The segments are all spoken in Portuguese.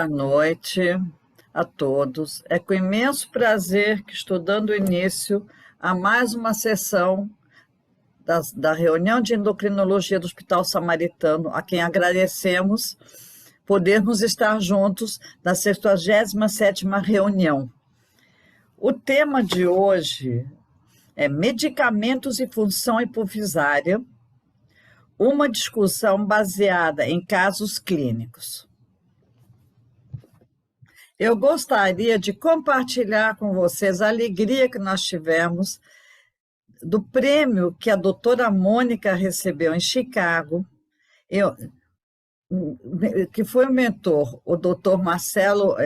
Boa noite a todos. É com imenso prazer que estou dando início a mais uma sessão da reunião de endocrinologia do Hospital Samaritano, a quem agradecemos podermos estar juntos na 67ª reunião. O tema de hoje é medicamentos e função hipofisária, uma discussão baseada em casos clínicos. Eu gostaria de compartilhar com vocês a alegria que nós tivemos do prêmio que a doutora Mônica recebeu em Chicago, que foi o mentor, o doutor Marcelo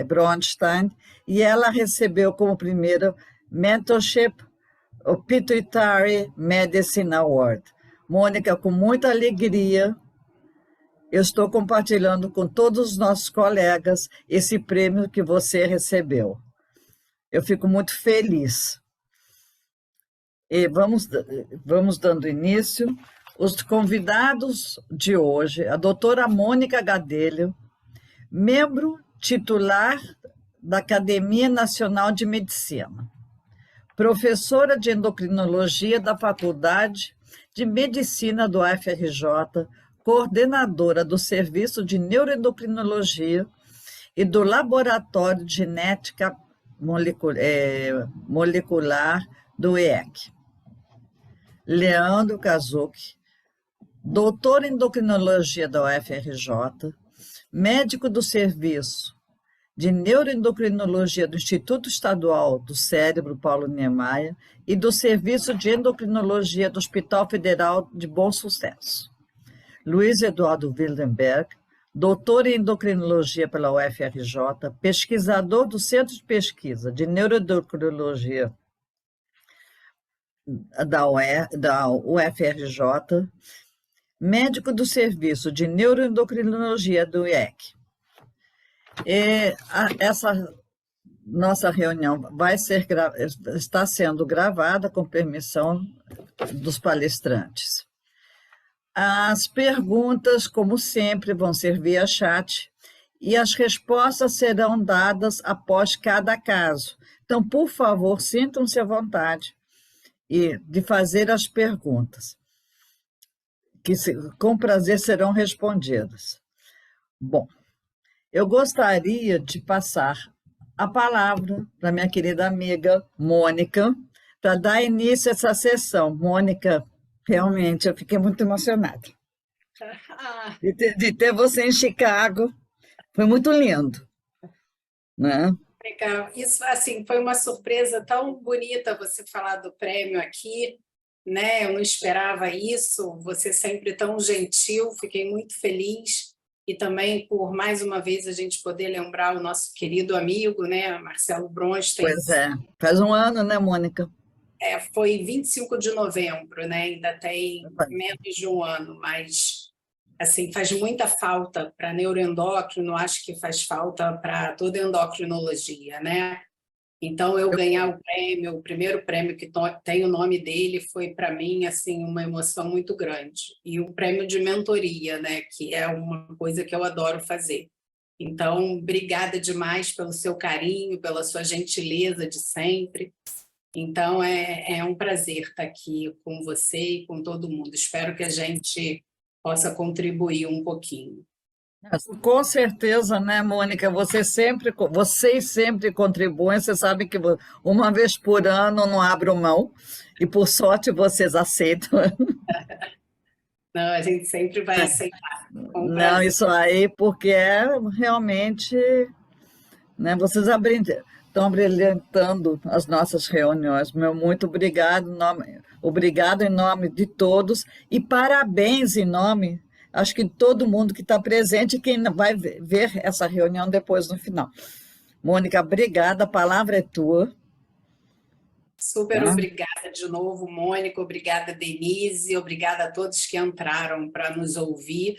Bronstein, e ela recebeu como primeiro Mentorship o Pituitary Medicine Award. Mônica, com muita alegria, eu estou compartilhando com todos os nossos colegas esse prêmio que você recebeu. Eu fico muito feliz. E vamos dando início. Os convidados de hoje, a doutora Mônica Gadelho, membro titular da Academia Nacional de Medicina, professora de endocrinologia da Faculdade de Medicina do UFRJ, coordenadora do Serviço de Neuroendocrinologia e do Laboratório de Genética Molecular do IEC. Leandro Kazuki, doutor em endocrinologia da UFRJ, médico do Serviço de Neuroendocrinologia do Instituto Estadual do Cérebro Paulo Niemeyer e do Serviço de Endocrinologia do Hospital Federal de Bom Sucesso. Luiz Eduardo Wildenberg, doutor em endocrinologia pela UFRJ, pesquisador do Centro de Pesquisa de Neuroendocrinologia da UFRJ, médico do Serviço de Neuroendocrinologia do IEC. Essa nossa reunião está sendo gravada com permissão dos palestrantes. As perguntas, como sempre, vão ser via chat e as respostas serão dadas após cada caso. Então, por favor, sintam-se à vontade de fazer as perguntas, que com prazer serão respondidas. Bom, eu gostaria de passar a palavra para minha querida amiga Mônica, para dar início a essa sessão. Mônica, realmente, eu fiquei muito emocionada de ter você em Chicago. Foi muito lindo, né? Legal. Isso, assim, foi uma surpresa tão bonita você falar do prêmio aqui, né? Eu não esperava isso, você sempre tão gentil, fiquei muito feliz. E também por, mais uma vez, a gente poder lembrar o nosso querido amigo, né? Marcelo Bronstein. Pois é, faz um ano, né, Mônica? Foi 25 de novembro, né? Ainda tem menos de um ano, mas assim, faz muita falta para neuroendócrino, acho que faz falta para toda endocrinologia, né? Então, eu ganhar o prêmio, o primeiro prêmio que tem o nome dele, foi para mim assim uma emoção muito grande. E um prêmio de mentoria, né? Que é uma coisa que eu adoro fazer. Então, obrigada demais pelo seu carinho, pela sua gentileza de sempre. Então, é um prazer estar aqui com você e com todo mundo. Espero que a gente possa contribuir um pouquinho. Com certeza, né, Mônica? Vocês sempre contribuem. Você sabe que uma vez por ano não abro mão, e por sorte vocês aceitam. Não, a gente sempre vai aceitar. Não, isso aí, porque realmente, né, vocês estão brilhantando as nossas reuniões. Muito obrigado, obrigado em nome de todos, e parabéns em nome, acho que todo mundo que está presente e quem vai ver essa reunião depois no final. Mônica, obrigada, a palavra é tua. Super obrigada de novo, Mônica, obrigada, Denise, obrigada a todos que entraram para nos ouvir.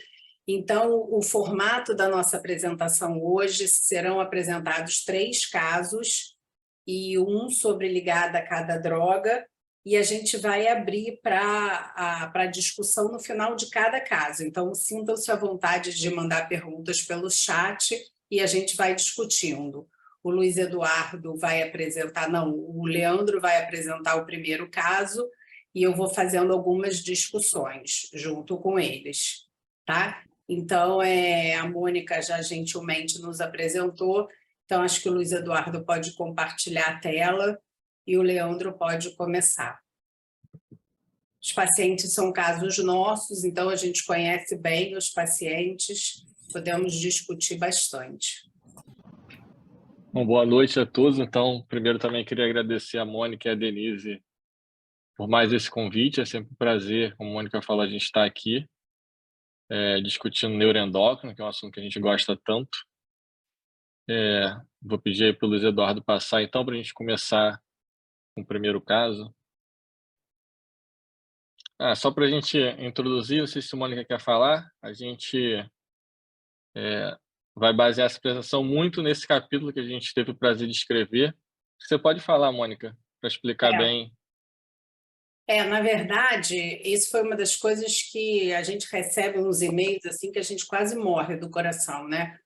Então, o formato da nossa apresentação hoje serão apresentados 3 casos e um sobre ligada a cada droga, e a gente vai abrir para discussão no final de cada caso. Então, sintam-se à vontade de mandar perguntas pelo chat e a gente vai discutindo. O Luiz Eduardo vai apresentar, não, o Leandro vai apresentar o primeiro caso e eu vou fazendo algumas discussões junto com eles, tá? Então, a Mônica já gentilmente nos apresentou, então acho que o Luiz Eduardo pode compartilhar a tela e o Leandro pode começar. Os pacientes são casos nossos, então a gente conhece bem os pacientes, podemos discutir bastante. Bom, boa noite a todos. Então, primeiro também queria agradecer a Mônica e a Denise por mais esse convite. É sempre um prazer, como a Mônica falou, a gente estar aqui discutindo neuroendócrino, que é um assunto que a gente gosta tanto. Vou pedir para o Luiz Eduardo passar, então, para a gente começar com o primeiro caso. Só para a gente introduzir, não sei se a Mônica quer falar, a gente vai basear essa apresentação muito nesse capítulo que a gente teve o prazer de escrever. Você pode falar, Mônica, para explicar bem. Na verdade, isso foi uma das coisas que a gente recebe uns e-mails assim que a gente quase morre do coração, né?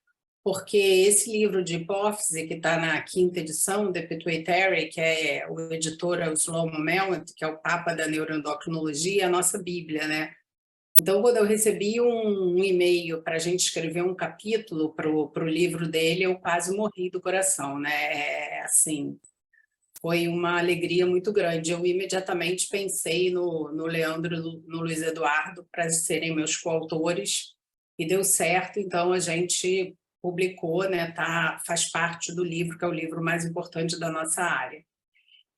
Porque esse livro de hipófise, que está na 5ª edição, The Pituitary, que o editor é o Shlomo Melnt, que é o papa da neuroendocrinologia, é a nossa Bíblia, né? Então, quando eu recebi um e-mail para a gente escrever um capítulo para o livro dele, eu quase morri do coração, né? Assim, foi uma alegria muito grande. Eu imediatamente pensei no Leandro e no Luiz Eduardo para serem meus coautores, e deu certo, então a gente publicou, né? Faz parte do livro, que é o livro mais importante da nossa área.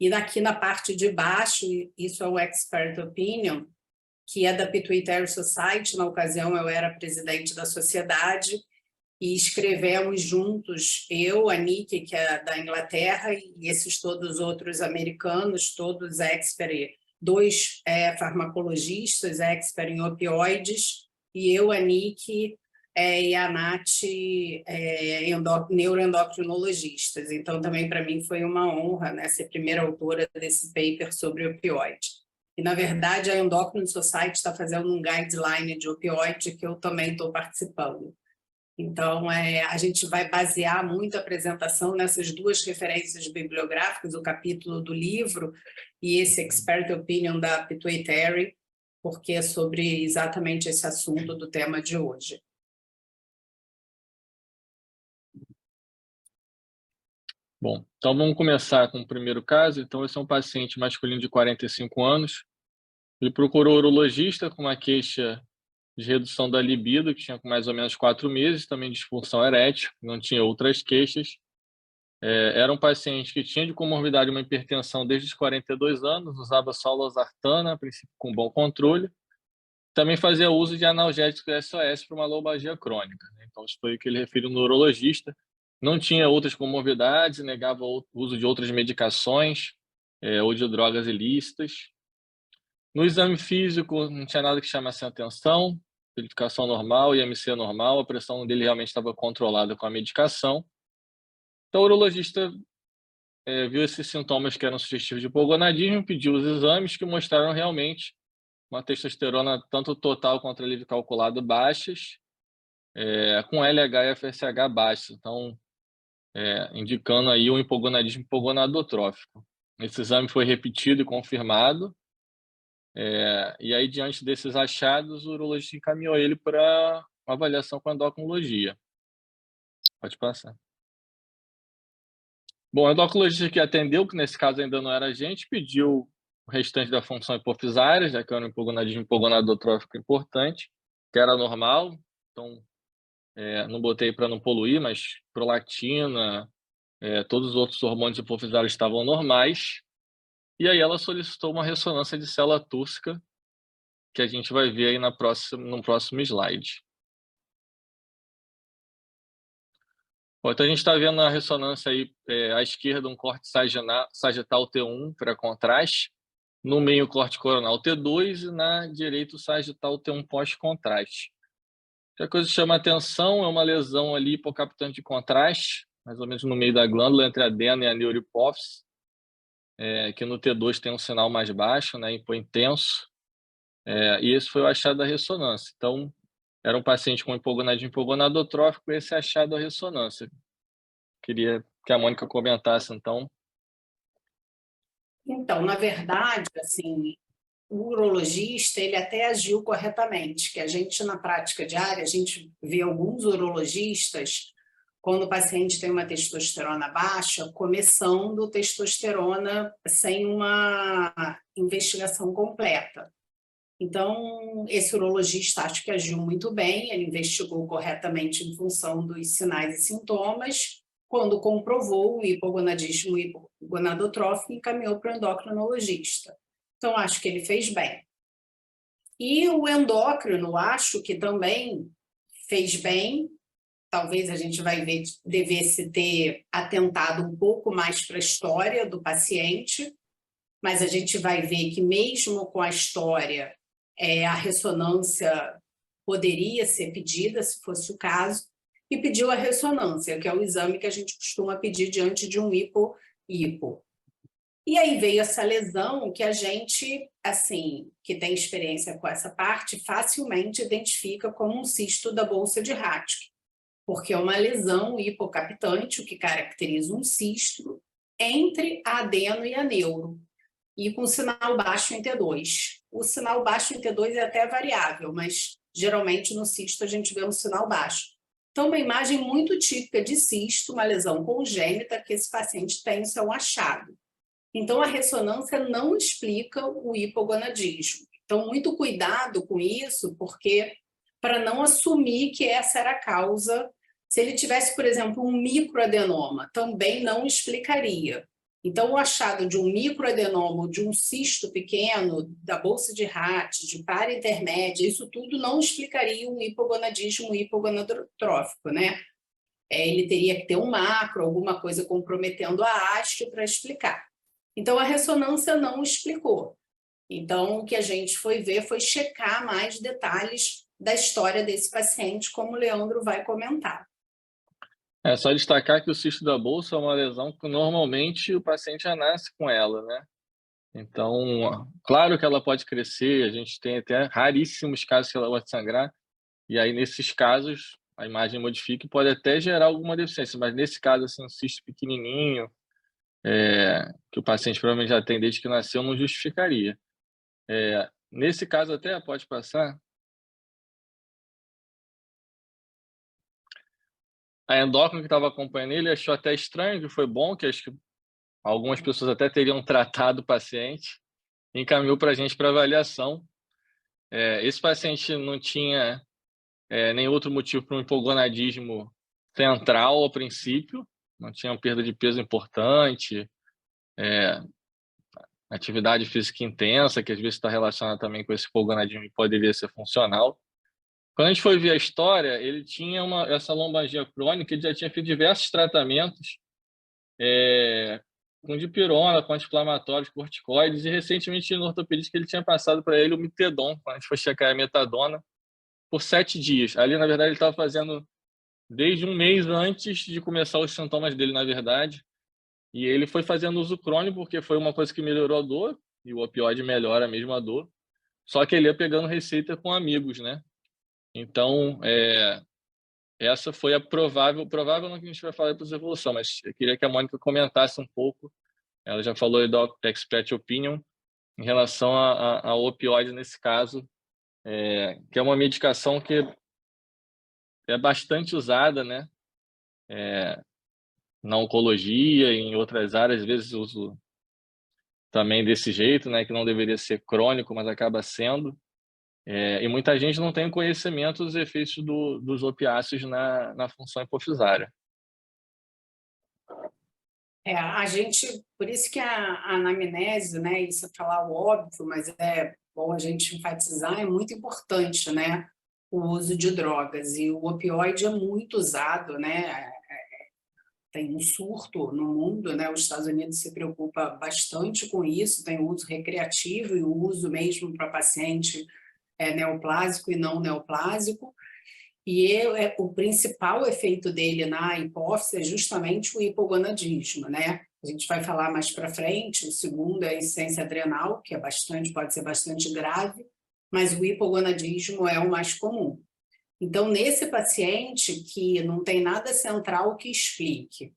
E aqui na parte de baixo, isso é o Expert Opinion, que é da Pituitary Society. Na ocasião, eu era presidente da sociedade, e escrevemos juntos, eu, a Nick, que é da Inglaterra, e esses todos outros americanos, todos expert, 2 farmacologistas, expert em opioides, e eu, a Nick, e a Nath, neuroendocrinologistas. Então, também para mim foi uma honra, né, ser primeira autora desse paper sobre opioide. E, na verdade, a Endocrine Society está fazendo um guideline de opioide que eu também estou participando. Então, a gente vai basear muito a apresentação nessas 2 referências bibliográficas, o capítulo do livro e esse Expert Opinion da Pituitary, porque é sobre exatamente esse assunto do tema de hoje. Bom, então vamos começar com o primeiro caso. Então, esse é um paciente masculino de 45 anos. Ele procurou o urologista com uma queixa de redução da libido, que tinha com mais ou menos 4 meses, também disfunção erétil, não tinha outras queixas. Era um paciente que tinha de comorbidade uma hipertensão desde os 42 anos, usava só losartana, a princípio com bom controle. Também fazia uso de analgésicos SOS para uma lombalgia crônica. Então, isso foi o que ele referiu no urologista. Não tinha outras comorbidades, negava o uso de outras medicações ou de drogas ilícitas. No exame físico, não tinha nada que chamasse a atenção, verificação normal, IMC normal, a pressão dele realmente estava controlada com a medicação. Então, o urologista viu esses sintomas que eram sugestivos de hipogonadismo, pediu os exames que mostraram realmente uma testosterona tanto total quanto a livre calculado baixas, com LH e FSH baixos, então indicando aí um hipogonadismo hipogonadotrófico. Esse exame foi repetido e confirmado, e aí, diante desses achados, o urologista encaminhou ele para uma avaliação com endocrinologia. Pode passar. Bom, o endocrinologista que atendeu, que nesse caso ainda não era a gente, pediu o restante da função hipofisária, já que era um hipogonadismo hipogonadotrófico importante, que era normal, então não botei para não poluir, mas prolactina, todos os outros hormônios hipofisários estavam normais. E aí ela solicitou uma ressonância de célula túrcica, que a gente vai ver aí no próximo slide. Bom, então a gente está vendo na ressonância aí, à esquerda, um corte sagital T1 para contraste, no meio o corte coronal T2 e na direita o sagital T1 pós-contraste. A coisa que chama atenção é uma lesão ali hipocaptante de contraste, mais ou menos no meio da glândula, entre a adena e a neurohipófise, que no T2 tem um sinal mais baixo, né, hipointenso, e esse foi o achado da ressonância. Então, era um paciente com hipogonadismo hipogonadotrófico, esse achado à ressonância. Queria que a Mônica comentasse, então. Então, na verdade, assim, o urologista, ele até agiu corretamente, que a gente, na prática diária, a gente vê alguns urologistas, quando o paciente tem uma testosterona baixa, começando testosterona sem uma investigação completa. Então, esse urologista acho que agiu muito bem, ele investigou corretamente em função dos sinais e sintomas, quando comprovou o hipogonadismo hipogonadotrófico, encaminhou para o endocrinologista. Então, acho que ele fez bem. E o endócrino, acho que também fez bem. Talvez a gente vai ver, devesse ter atentado um pouco mais para a história do paciente, mas a gente vai ver que mesmo com a história, a ressonância poderia ser pedida, se fosse o caso, e pediu a ressonância, que é o exame que a gente costuma pedir diante de um hipo. E aí veio essa lesão que a gente, assim, que tem experiência com essa parte, facilmente identifica como um cisto da bolsa de Raschke, porque é uma lesão hipocaptante, o que caracteriza um cisto entre a adeno e a neuro, e com sinal baixo em T2. O sinal baixo em T2 é até variável, mas geralmente no cisto a gente vê um sinal baixo. Então, uma imagem muito típica de cisto, uma lesão congênita que esse paciente tem, isso é um achado. Então, a ressonância não explica o hipogonadismo. Então, muito cuidado com isso, porque para não assumir que essa era a causa. Se ele tivesse, por exemplo, um microadenoma, também não explicaria. Então, o achado de um microadenoma ou de um cisto pequeno, da bolsa de Rath, de para intermédia, isso tudo não explicaria um hipogonadismo hipogonadotrófico, né? Ele teria que ter um macro, alguma coisa comprometendo a haste para explicar. Então, a ressonância não explicou. Então, o que a gente foi ver foi checar mais detalhes da história desse paciente, como o Leandro vai comentar. É só destacar que o cisto da bolsa é uma lesão que normalmente o paciente já nasce com ela, né? Então, claro que ela pode crescer, a gente tem até raríssimos casos que ela pode sangrar, e aí nesses casos a imagem modifica e pode até gerar alguma deficiência, mas nesse caso, assim, um cisto pequenininho, que o paciente provavelmente já tem desde que nasceu, não justificaria. Nesse caso até, pode passar, a endócrina que estava acompanhando ele achou até estranho, que foi bom, que acho que algumas pessoas até teriam tratado o paciente, encaminhou para a gente para avaliação. Esse paciente não tinha nem outro motivo para um hipogonadismo central, a princípio, não tinha uma perda de peso importante, atividade física intensa, que às vezes está relacionada também com esse hipogonadismo e poderia ser funcional. Quando a gente foi ver a história, ele tinha essa lombalgia crônica, ele já tinha feito diversos tratamentos, com dipirona, com anti-inflamatórios, corticoides, e recentemente no ortopedista ele tinha passado para ele o Mitedon, quando a gente foi checar a metadona, por 7 dias. Ali, na verdade, ele estava fazendo desde um mês antes de começar os sintomas dele, na verdade, e ele foi fazendo uso crônico porque foi uma coisa que melhorou a dor, e o opioide melhora mesmo a dor, só que ele ia pegando receita com amigos, né? Então, essa foi a provável no que a gente vai falar depois da evolução, mas eu queria que a Mônica comentasse um pouco, ela já falou da expert opinion, em relação ao opioide nesse caso, que é uma medicação que é bastante usada, né? Na oncologia e em outras áreas, às vezes uso também desse jeito, né? Que não deveria ser crônico, mas acaba sendo. E muita gente não tem conhecimento dos efeitos dos opiáceos na função hipofisária. A gente, por isso que a anamnese, né, isso é falar o óbvio, mas é bom a gente enfatizar, é muito importante, né, o uso de drogas, e o opioide é muito usado, né, tem um surto no mundo, né, os Estados Unidos se preocupa bastante com isso, tem o uso recreativo e o uso mesmo para paciente neoplásico e não neoplásico, e o principal efeito dele na hipófise é justamente o hipogonadismo, né? A gente vai falar mais para frente, o segundo é a insuficiência adrenal, que pode ser bastante grave, mas o hipogonadismo é o mais comum. Então, nesse paciente que não tem nada central que explique,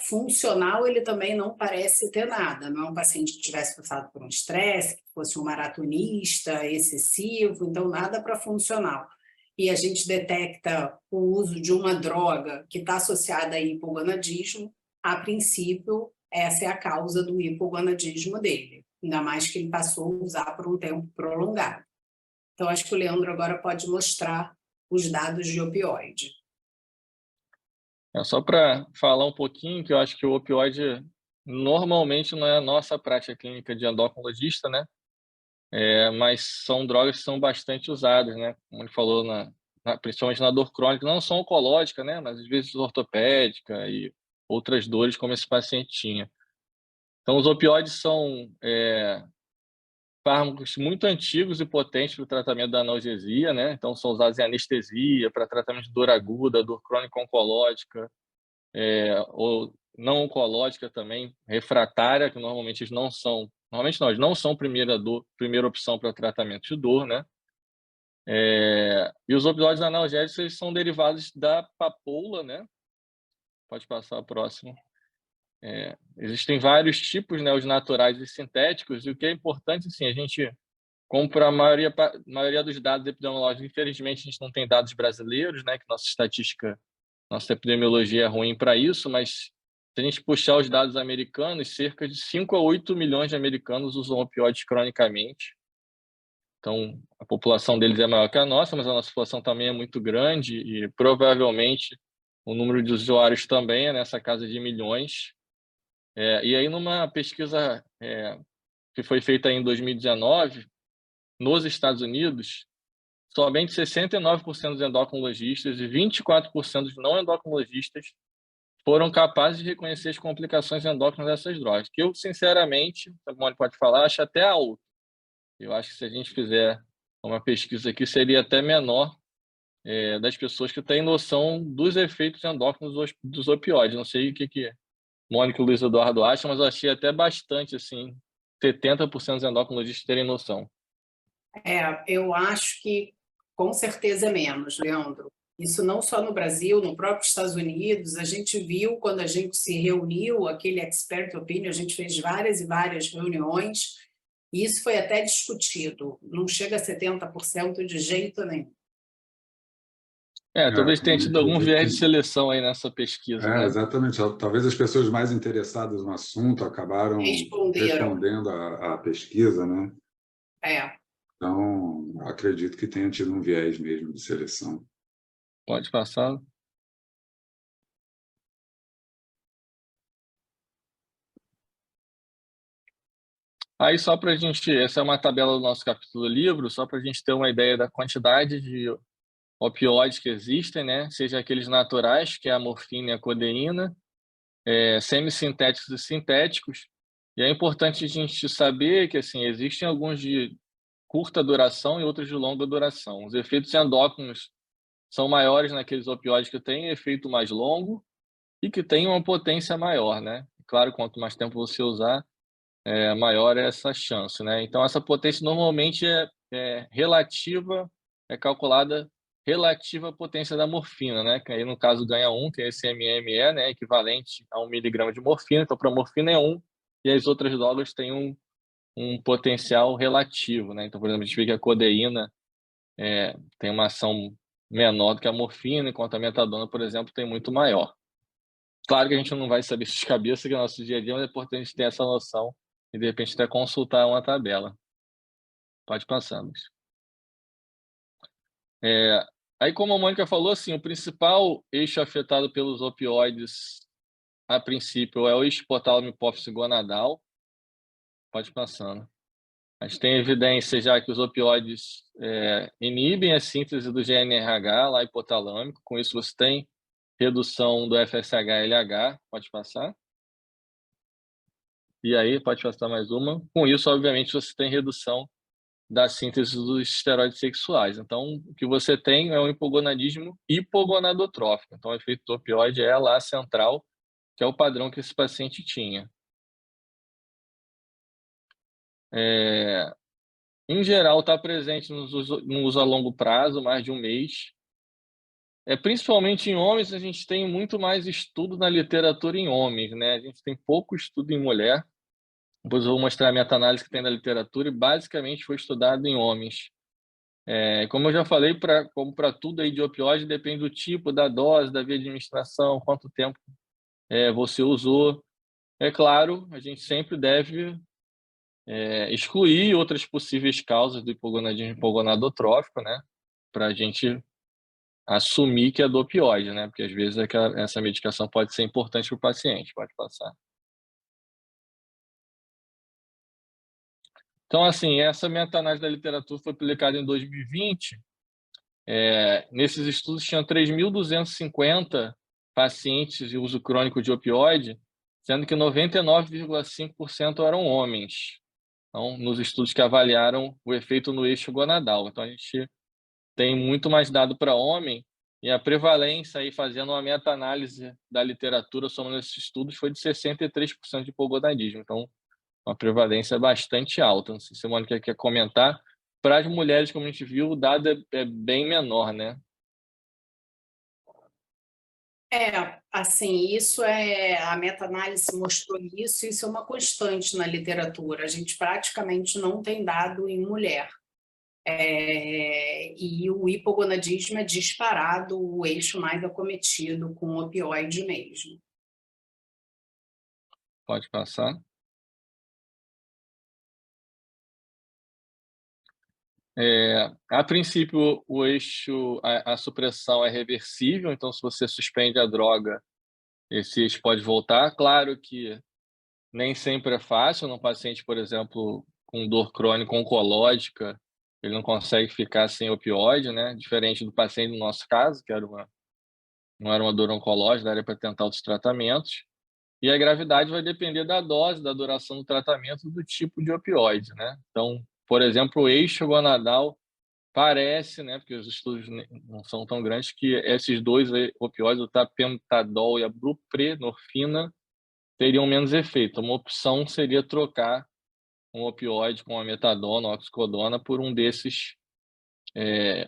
funcional, ele também não parece ter nada, não é um paciente que tivesse passado por um estresse, que fosse um maratonista excessivo, então nada para funcional. E a gente detecta o uso de uma droga que está associada a hipogonadismo, a princípio, essa é a causa do hipogonadismo dele, ainda mais que ele passou a usar por um tempo prolongado. Então, acho que o Leandro agora pode mostrar os dados de opioide. Só para falar um pouquinho, que eu acho que o opioide normalmente não é a nossa prática clínica de endocrinologista, né? Mas são drogas que são bastante usadas, né? Como ele falou, principalmente na dor crônica, não só oncológica, né? Mas às vezes ortopédica e outras dores como esse paciente tinha. Então, os opioides são fármacos muito antigos e potentes para o tratamento da analgesia, né? Então, são usados em anestesia, para tratamento de dor aguda, dor crônica oncológica, ou não oncológica também, refratária, que normalmente eles não são, eles não são primeira opção para tratamento de dor, né? E os opioides analgésicos, eles são derivados da papoula, né? Pode passar a próxima. Existem vários tipos, né, os naturais e sintéticos, e o que é importante, assim, a gente, como para a maioria dos dados epidemiológicos, infelizmente a gente não tem dados brasileiros, né, que nossa epidemiologia é ruim para isso, mas se a gente puxar os dados americanos, cerca de 5 a 8 milhões de americanos usam opioides cronicamente. Então, a população deles é maior que a nossa, mas a nossa população também é muito grande e provavelmente o número de usuários também é nessa casa de milhões. E aí, numa pesquisa que foi feita em 2019, nos Estados Unidos, somente 69% dos endocrinologistas e 24% dos não endocrinologistas foram capazes de reconhecer as complicações endócrinas dessas drogas, que eu, sinceramente, como ele pode falar, acho até alto. Eu acho que se a gente fizer uma pesquisa aqui, seria até menor das pessoas que têm noção dos efeitos endócrinos dos opioides. Não sei o que Mônica e o Luiz Eduardo acham, mas eu achei até bastante, assim, 70% dos endocrinologistas terem noção. Eu acho que com certeza é menos, Leandro. Isso não só no Brasil, no próprio Estados Unidos, a gente viu quando a gente se reuniu, aquele expert opinion, a gente fez várias e várias reuniões, e isso foi até discutido, não chega a 70% de jeito nenhum. Talvez tenha tido algum acredito viés de seleção aí nessa pesquisa, né? Exatamente. Talvez as pessoas mais interessadas no assunto acabaram respondendo à pesquisa, né? Então, acredito que tenha tido um viés mesmo de seleção. Pode passar. Aí, só para a gente... Essa é uma tabela do nosso capítulo do livro, só para a gente ter uma ideia da quantidade de opioides que existem, né? Seja aqueles naturais, que é a morfina e a codeína, semissintéticos e sintéticos. E é importante a gente saber que, assim, existem alguns de curta duração e outros de longa duração. Os efeitos endócrinos são maiores naqueles opioides que têm efeito mais longo e que têm uma potência maior, né? Claro, quanto mais tempo você usar, maior é essa chance, né? Então, essa potência normalmente é relativa, é calculada relativa à potência da morfina, né? Que aí, no caso, ganha 1, que é esse MME, né? Equivalente a 1 miligrama de morfina. Então, para a morfina é 1, e as outras drogas têm um potencial relativo, né? Então, por exemplo, a gente vê que a codeína tem uma ação menor do que a morfina, enquanto a metadona, por exemplo, tem muito maior. Claro que a gente não vai saber isso de cabeça, que é o nosso dia a dia, mas é importante ter essa noção e, de repente, até consultar uma tabela. Pode passar, Luiz. Aí, como a Mônica falou, assim, o principal eixo afetado pelos opioides, a princípio, é o eixo hipotálamo hipófise gonadal. Pode passando. A gente tem evidência já que os opioides inibem a síntese do GNRH lá hipotalâmico. Com isso, você tem redução do FSH-LH. Pode passar. E aí, pode passar mais uma. Com isso, obviamente, você tem redução da síntese dos esteroides sexuais. Então, o que você tem é um hipogonadismo hipogonadotrófico. Então, o efeito do opioide é lá central, que é o padrão que esse paciente tinha. em geral, está presente no uso a longo prazo, mais de um mês. Principalmente em homens, a gente tem muito mais estudo na literatura em homens, né? A gente tem pouco estudo em mulher. Depois eu vou mostrar a meta-análise que tem na literatura e basicamente foi estudado em homens. Como eu já falei, como para tudo aí de opioide, depende do tipo, da dose, da via de administração, quanto tempo você usou. É claro, a gente sempre deve excluir outras possíveis causas do hipogonadismo hipogonadotrófico, né? Para a gente assumir que é do opioide, né? Porque às vezes essa medicação pode ser importante para o paciente. Pode passar. Então, assim, essa meta-análise da literatura foi publicada em 2020. Nesses estudos tinham 3.250 pacientes de uso crônico de opioide, sendo que 99,5% eram homens. Então, nos estudos que avaliaram o efeito no eixo gonadal. Então, a gente tem muito mais dado para homem, e a prevalência, aí, fazendo uma meta-análise da literatura somando esses estudos, foi de 63% de hipogonadismo. Então, uma prevalência bastante alta. Não sei se a Mônica quer comentar. Para as mulheres, como a gente viu, o dado é bem menor, né? Assim, a meta-análise mostrou isso é uma constante na literatura. A gente praticamente não tem dado em mulher. E o hipogonadismo é disparado o eixo mais acometido com opioide mesmo. Pode passar. A princípio, o eixo, a supressão é reversível, então se você suspende a droga, esse eixo pode voltar. Claro que nem sempre é fácil, num paciente, por exemplo, com dor crônica oncológica, ele não consegue ficar sem opioide, né? Diferente do paciente no nosso caso, que não era uma dor oncológica, daria para tentar outros tratamentos. E a gravidade vai depender da dose, da duração do tratamento, do tipo de opioide, né? Então, por exemplo, o eixo gonadal parece, né, porque os estudos não são tão grandes, que esses dois opioides, o tapentadol e a buprenorfina, teriam menos efeito. Uma opção seria trocar um opioide com a metadona ou oxicodona por um desses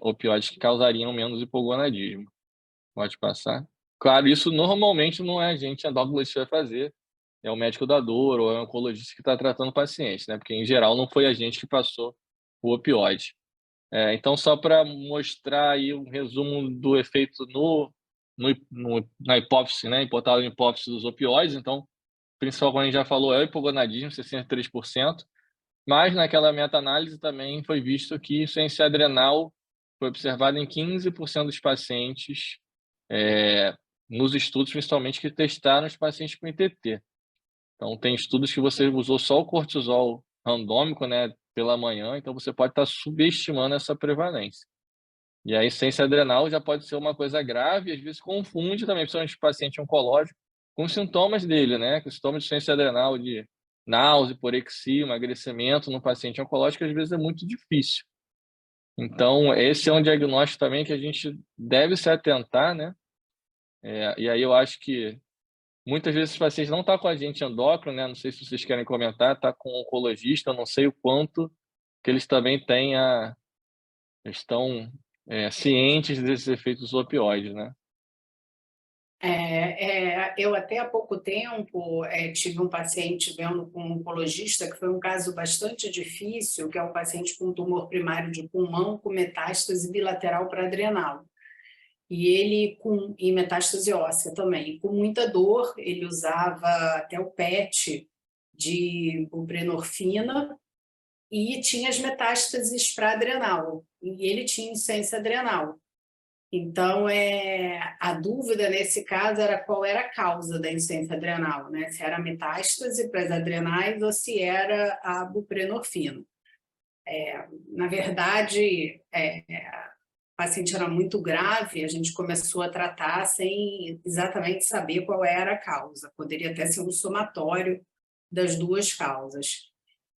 opioides que causariam menos hipogonadismo. Pode passar. Claro, isso normalmente não é a gente endocrinologista que vai fazer, é o médico da dor ou é o oncologista que está tratando o paciente, né? Porque, em geral, não foi a gente que passou o opioide. Então, só para mostrar aí um resumo do efeito na hipófise, né? Hipotálamo e hipófise dos opioides. Então, principal, como a gente já falou, é o hipogonadismo, 63%, mas naquela meta-análise também foi visto que insuficiência adrenal foi observada em 15% dos pacientes nos estudos, principalmente, que testaram os pacientes com ITT. Então, tem estudos que você usou só o cortisol randômico, né, pela manhã, então você pode estar subestimando essa prevalência. E a insuficiência adrenal já pode ser uma coisa grave, e às vezes confunde também, principalmente o paciente oncológico, com os sintomas dele, né, com os sintomas de insuficiência adrenal, de náusea, hiporexia, emagrecimento no paciente oncológico, às vezes é muito difícil. Então, esse é um diagnóstico também que a gente deve se atentar, né? E aí eu acho que muitas vezes os pacientes não estão com a gente endócrino, né? Não sei se vocês querem comentar, está com um oncologista, eu não sei o quanto que eles também estão cientes desses efeitos opioides, né? Eu até há pouco tempo tive um paciente vendo com um oncologista, que foi um caso bastante difícil, que é um paciente com tumor primário de pulmão com metástase bilateral para adrenal. E ele e metástase óssea também, com muita dor, ele usava até o PET de buprenorfina e tinha as metástases para adrenal, e ele tinha insuficiência adrenal. Então, a dúvida nesse caso era qual era a causa da insuficiência adrenal, né? Se era a metástase para as adrenais ou se era a buprenorfina. Na verdade, o paciente era muito grave, a gente começou a tratar sem exatamente saber qual era a causa. Poderia até ser um somatório das duas causas.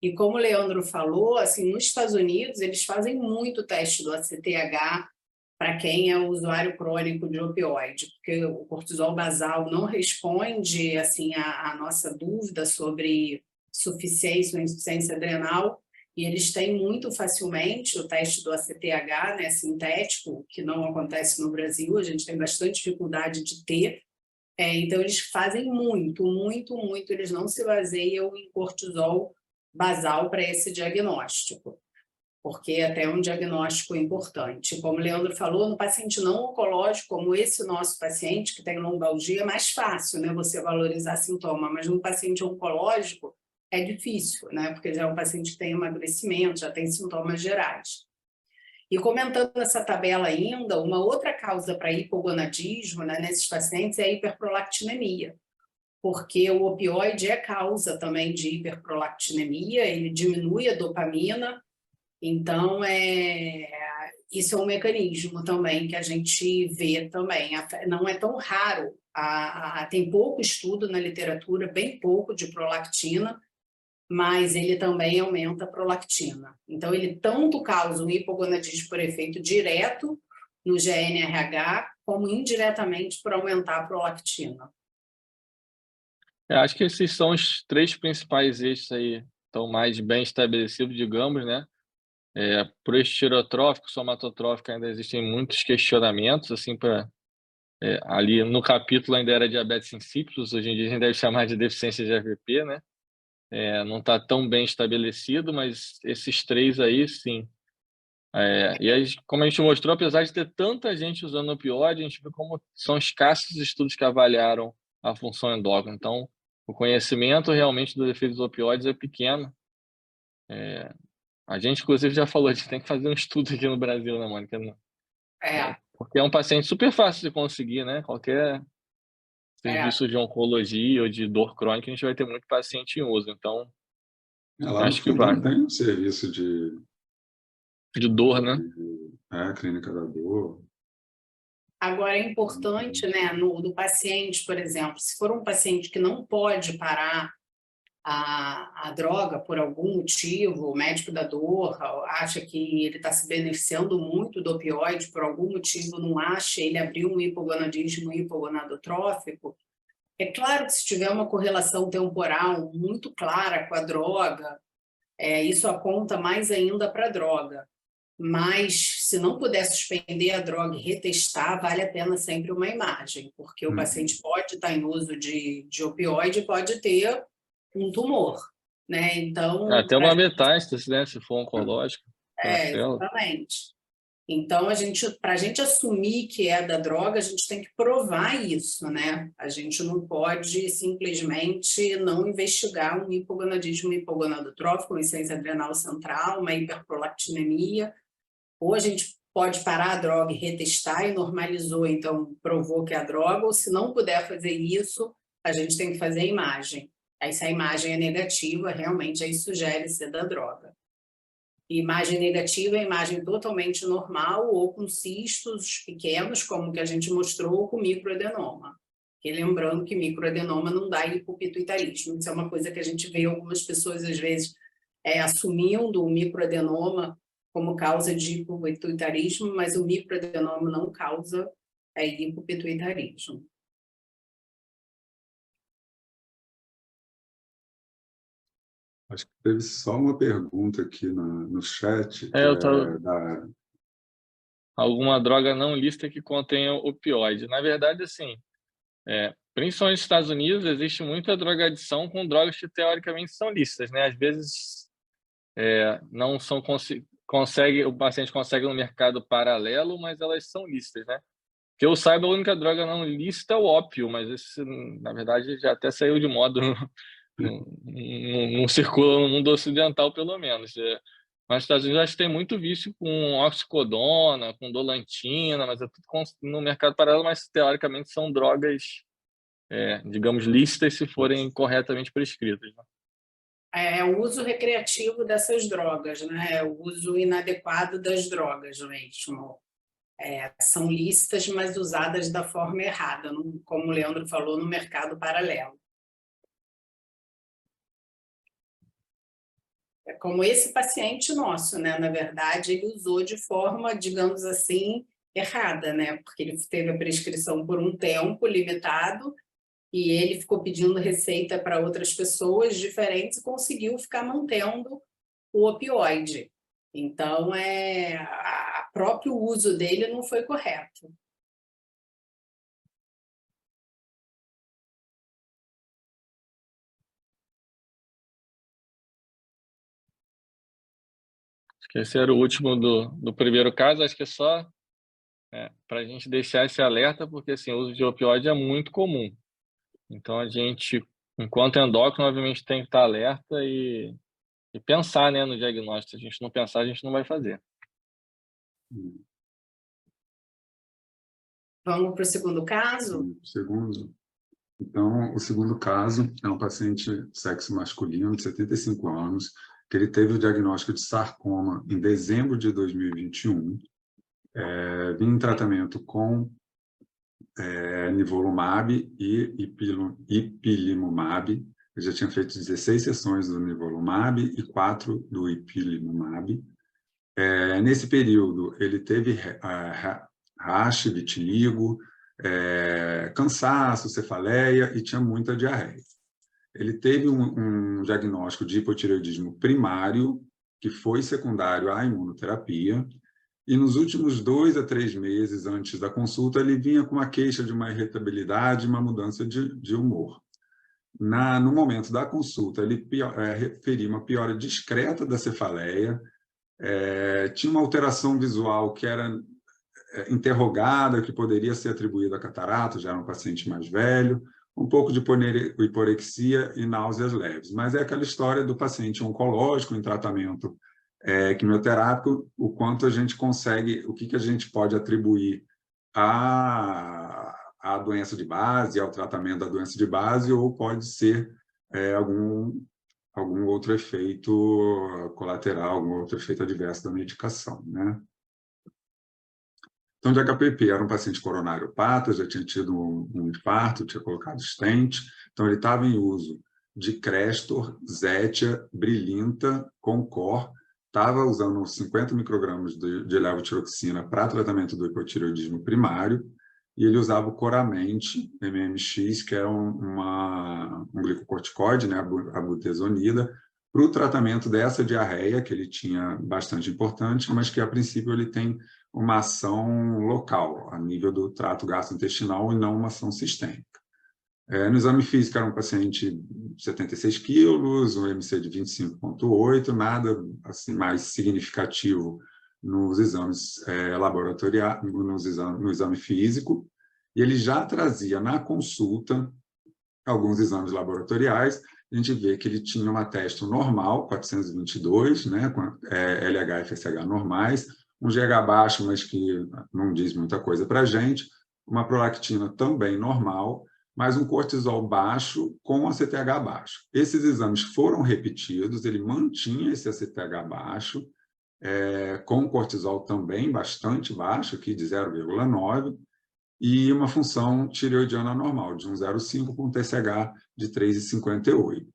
E como o Leandro falou, assim, nos Estados Unidos, eles fazem muito teste do ACTH para quem é usuário crônico de opioide, porque o cortisol basal não responde assim, a nossa dúvida sobre suficiência ou insuficiência adrenal, e eles têm muito facilmente o teste do ACTH, né, sintético, que não acontece no Brasil, a gente tem bastante dificuldade de ter. Então, eles fazem muito, eles não se baseiam em cortisol basal para esse diagnóstico, porque até é um diagnóstico importante. Como o Leandro falou, no paciente não oncológico, como esse nosso paciente, que tem lombalgia, é mais fácil, né, você valorizar sintoma, mas no paciente oncológico é difícil, né, porque já é um paciente que tem emagrecimento, já tem sintomas gerais. E comentando essa tabela ainda, uma outra causa para hipogonadismo, né, nesses pacientes é a hiperprolactinemia, porque o opioide é causa também de hiperprolactinemia, ele diminui a dopamina, então isso é um mecanismo também que a gente vê também, não é tão raro, tem pouco estudo na literatura, bem pouco de prolactina, mas ele também aumenta a prolactina. Então, ele tanto causa um hipogonadismo por efeito direto no GNRH, como indiretamente por aumentar a prolactina. Acho que esses são os 3 principais eixos aí, estão mais bem estabelecidos, digamos, né? Por estireotrófico, somatotrófico, ainda existem muitos questionamentos, assim, ali no capítulo ainda era diabetes insípidos, hoje em dia a gente deve chamar de deficiência de AVP, né? Não está tão bem estabelecido, mas esses 3 aí, sim. E aí, como a gente mostrou, apesar de ter tanta gente usando opioide, a gente vê como são escassos os estudos que avaliaram a função endócrina. Então, o conhecimento realmente dos efeitos dos opioides é pequeno. A gente, inclusive, já falou, a gente tem que fazer um estudo aqui no Brasil, né, Mônica? Porque é um paciente super fácil de conseguir, né? Qualquer serviço de oncologia ou de dor crônica, a gente vai ter muito paciente em uso. Então, lá acho no que vai. Fundão tem um serviço de dor, né? Clínica da dor. Agora, é importante, né, no paciente, por exemplo, se for um paciente que não pode parar a droga por algum motivo, o médico da dor acha que ele está se beneficiando muito do opioide, por algum motivo não acha, ele abriu um hipogonadismo hipogonadotrófico, é claro que se tiver uma correlação temporal muito clara com a droga, isso aponta mais ainda para a droga. Mas, se não puder suspender a droga e retestar, vale a pena sempre uma imagem, porque o paciente pode estar em uso de opioide e pode ter um tumor, né? Então, até uma metástase, né? Se for oncológico. Exatamente. Então, para a gente assumir que é da droga, a gente tem que provar isso, né? A gente não pode simplesmente não investigar um hipogonadismo hipogonadotrófico, uma insuficiência adrenal central, uma hiperprolactinemia, ou a gente pode parar a droga e retestar e normalizou, então provou que é a droga, ou se não puder fazer isso, a gente tem que fazer a imagem. Aí se a imagem é negativa, realmente aí sugere ser da droga. Imagem negativa é imagem totalmente normal ou com cistos pequenos, como que a gente mostrou com microadenoma. E lembrando que microadenoma não dá hipopituitarismo. Isso é uma coisa que a gente vê algumas pessoas, às vezes, assumindo o microadenoma como causa de hipopituitarismo, mas o microadenoma não causa hipopituitarismo. Acho que teve só uma pergunta aqui no chat, que alguma droga não lista que contenha opioide. Na verdade, assim, principalmente nos Estados Unidos, existe muita drogadição com drogas que teoricamente são listas, né? Às vezes não são o paciente consegue no mercado paralelo, mas elas são listas, né? Que eu saiba, a única droga não lista é o ópio, mas esse, na verdade, já até saiu de moda, não circula no mundo ocidental, pelo menos. Mas nos Estados Unidos, acho que tem muito vício com oxicodona, com dolantina, mas é tudo no mercado paralelo, mas teoricamente são drogas, digamos, lícitas se forem corretamente prescritas, né? O uso recreativo dessas drogas, né? O uso inadequado das drogas mesmo. São lícitas, mas usadas da forma errada, como o Leandro falou, no mercado paralelo. É como esse paciente nosso, né? Na verdade, ele usou de forma, digamos assim, errada, né? Porque ele teve a prescrição por um tempo limitado e ele ficou pedindo receita para outras pessoas diferentes e conseguiu ficar mantendo o opioide. Então, o próprio uso dele não foi correto. Esse era o último do primeiro caso. Acho que é só para a gente deixar esse alerta, porque assim, o uso de opioide é muito comum. Então, a gente, enquanto endócrino, obviamente tem que estar alerta e pensar, né, no diagnóstico. Se a gente não pensar, a gente não vai fazer. Vamos para o segundo caso? Então, o segundo caso é um paciente de sexo masculino de 75 anos, que ele teve o diagnóstico de sarcoma em dezembro de 2021, vinha em tratamento com nivolumab e ipilimumab. Ele já tinha feito 16 sessões do nivolumab e 4 do ipilimumab. Nesse período, ele teve rash, vitiligo, cansaço, cefaleia e tinha muita diarreia. Ele teve um diagnóstico de hipotireoidismo primário, que foi secundário à imunoterapia, e nos últimos 2 a 3 meses antes da consulta, ele vinha com uma queixa de uma irritabilidade, uma mudança de humor. No momento da consulta, ele referia uma piora discreta da cefaleia, tinha uma alteração visual que era interrogada, que poderia ser atribuída a catarata, já era um paciente mais velho, um pouco de hiporexia e náuseas leves. Mas é aquela história do paciente oncológico em tratamento quimioterápico, o quanto a gente consegue, o que a gente pode atribuir à doença de base, ao tratamento da doença de base, ou pode ser algum outro efeito colateral, algum outro efeito adverso da medicação, né? Então, de HPP, era um paciente coronariopata, já tinha tido um infarto, tinha colocado stent, então ele estava em uso de Crestor, Zetia, Brilinta, Concor, estava usando 50 microgramas de levotiroxina para tratamento do hipotireoidismo primário, e ele usava o Coramente, MMX, que é um glicocorticoide, né, a budesonida, para o tratamento dessa diarreia, que ele tinha bastante importante, mas que, a princípio, ele tem uma ação local, a nível do trato gastrointestinal, e não uma ação sistêmica. No exame físico, era um paciente de 76 quilos, um MC de 25,8, nada assim, mais significativo nos exames laboratoriais, no exame físico, e ele já trazia na consulta alguns exames laboratoriais. A gente vê que ele tinha uma testo normal, 422, né, com LH e FSH normais, um GH baixo, mas que não diz muita coisa para a gente, uma prolactina também normal, mas um cortisol baixo com ACTH baixo. Esses exames foram repetidos, ele mantinha esse ACTH baixo, com cortisol também bastante baixo, aqui de 0,9, e uma função tireoidiana normal, de 1,05, com TSH de 3,58.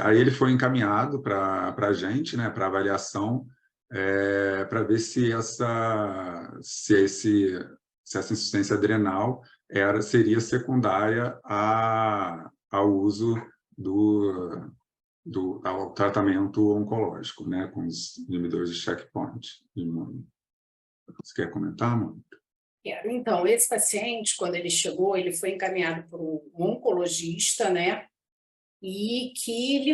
Aí ele foi encaminhado para a gente, né, para avaliação, para ver se essa insuficiência adrenal seria secundária ao uso ao tratamento oncológico, né, com os inibidores de checkpoint imune. Você quer comentar, Mônica? Então, esse paciente, quando ele chegou, ele foi encaminhado por um oncologista, né? E que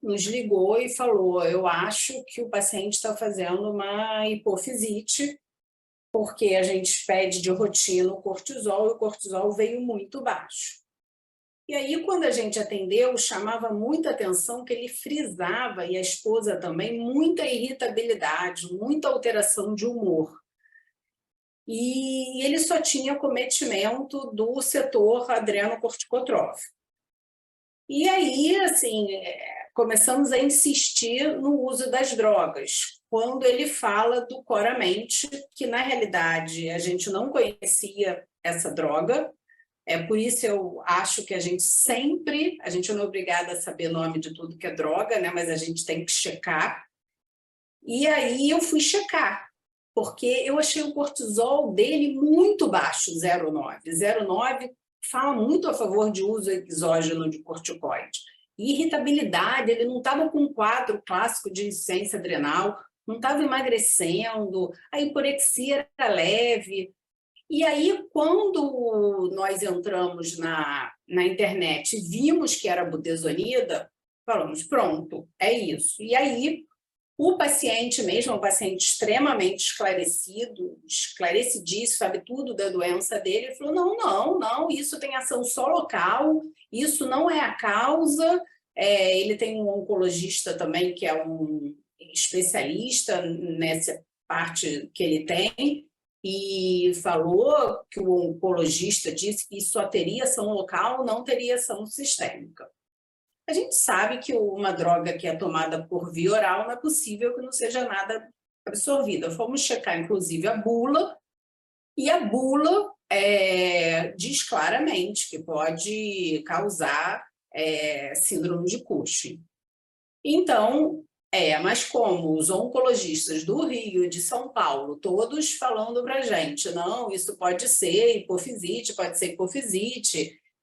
nos ligou e falou: eu acho que o paciente está fazendo uma hipofisite, porque a gente pede de rotina o cortisol, e o cortisol veio muito baixo. E aí, quando a gente atendeu, chamava muita atenção que ele frisava, e a esposa também, muita irritabilidade, muita alteração de humor. E ele só tinha cometimento do setor adrenocorticotrófico. E aí, assim, começamos a insistir no uso das drogas, quando ele fala do Coramente, que na realidade a gente não conhecia essa droga, por isso eu acho que a gente não é obrigada a saber o nome de tudo que é droga, né? Mas a gente tem que checar. E aí eu fui checar, porque eu achei o cortisol dele muito baixo, 0,9. 0,9 fala muito a favor de uso exógeno de corticoide. irritabilidade, ele não estava com um quadro clássico de insuficiência adrenal, não estava emagrecendo, a hiporexia era leve. E aí, quando nós entramos na internet e vimos que era budesonida, falamos, pronto, é isso. E aí, o paciente mesmo, um paciente extremamente esclarecido, esclarecidíssimo, sabe tudo da doença dele, ele falou, não, isso tem ação só local, isso não é a causa. Ele tem um oncologista também, que é um especialista nessa parte que ele tem, e falou que o oncologista disse que só teria ação local, não teria ação sistêmica. A gente sabe que uma droga que é tomada por via oral não é possível que não seja nada absorvida. Fomos checar, inclusive, a bula, e a bula diz claramente que pode causar síndrome de Cushing. Então, mas como os oncologistas do Rio e de São Paulo, todos falando para a gente, não, isso pode ser hipofisite,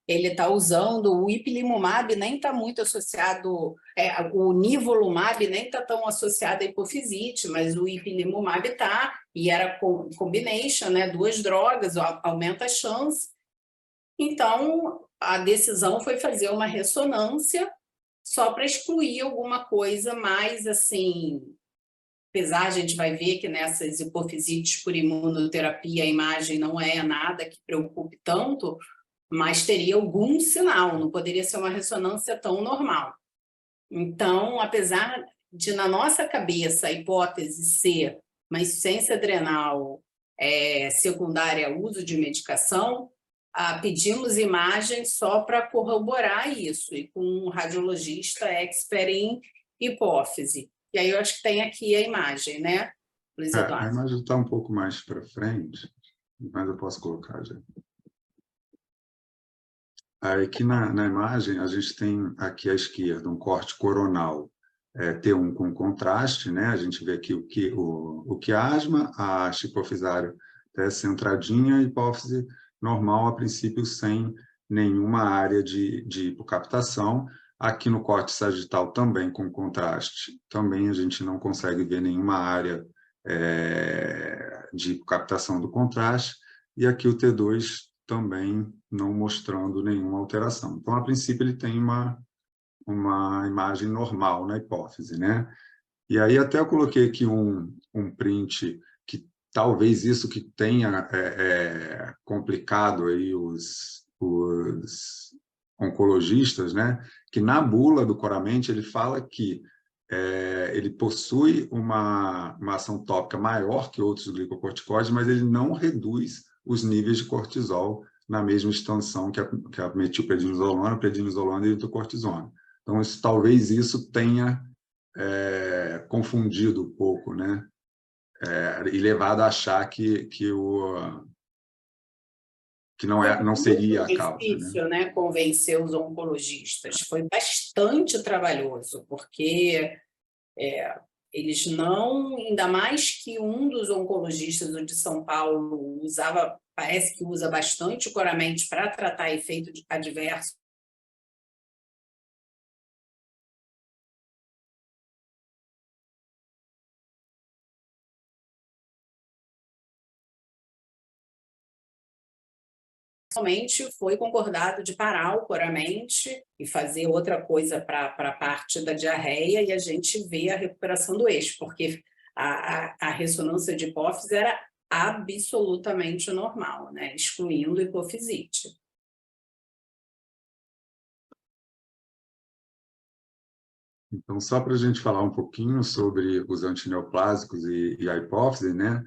ele está usando o ipilimumab, nem está muito associado, o nivolumab nem está tão associado à hipofisite, mas o ipilimumab está, e era combination, né, 2 drogas, aumenta a chance. Então, a decisão foi fazer uma ressonância só para excluir alguma coisa mais, assim, apesar a gente vai ver que nessas hipofisites por imunoterapia a imagem não é nada que preocupe tanto, mas teria algum sinal, não poderia ser uma ressonância tão normal. Então, apesar de, na nossa cabeça, a hipótese ser uma insuficiência adrenal secundária ao uso de medicação, pedimos imagem só para corroborar isso, e com um radiologista expert em hipófise. E aí eu acho que tem aqui a imagem, né, Luiz Eduardo? A imagem está um pouco mais para frente, mas eu posso colocar já. Aqui na imagem, a gente tem aqui à esquerda um corte coronal T1 com contraste, né? A gente vê aqui o quiasma, a haste hipofisária centradinha, hipófise normal, a princípio, sem nenhuma área de hipocaptação. Aqui no corte sagital também com contraste, também a gente não consegue ver nenhuma área de hipocaptação do contraste. E aqui o T2 também não mostrando nenhuma alteração. Então, a princípio, ele tem uma imagem normal na hipófise, né? E aí até eu coloquei aqui um print que talvez isso que tenha complicado aí os oncologistas, né? Que na bula do Coramente ele fala que ele possui uma ação tópica maior que outros glicocorticoides, mas ele não reduz os níveis de cortisol na mesma extensão que a metilprednisolona, prednisolona e hidrocortisona. Então, talvez isso tenha confundido um pouco, né? E levado a achar que não seria a causa. É difícil, né, convencer os oncologistas. Foi bastante trabalhoso, porque eles não, ainda mais que um dos oncologistas de São Paulo parece que usa bastante o Coramente para tratar efeito adverso. Somente foi concordado de parar o Coramente e fazer outra coisa para a parte da diarreia, e a gente vê a recuperação do eixo, porque a ressonância de hipófise era absolutamente normal, né? Excluindo hipofisite. Então, só para a gente falar um pouquinho sobre os antineoplásicos e a hipófise, né?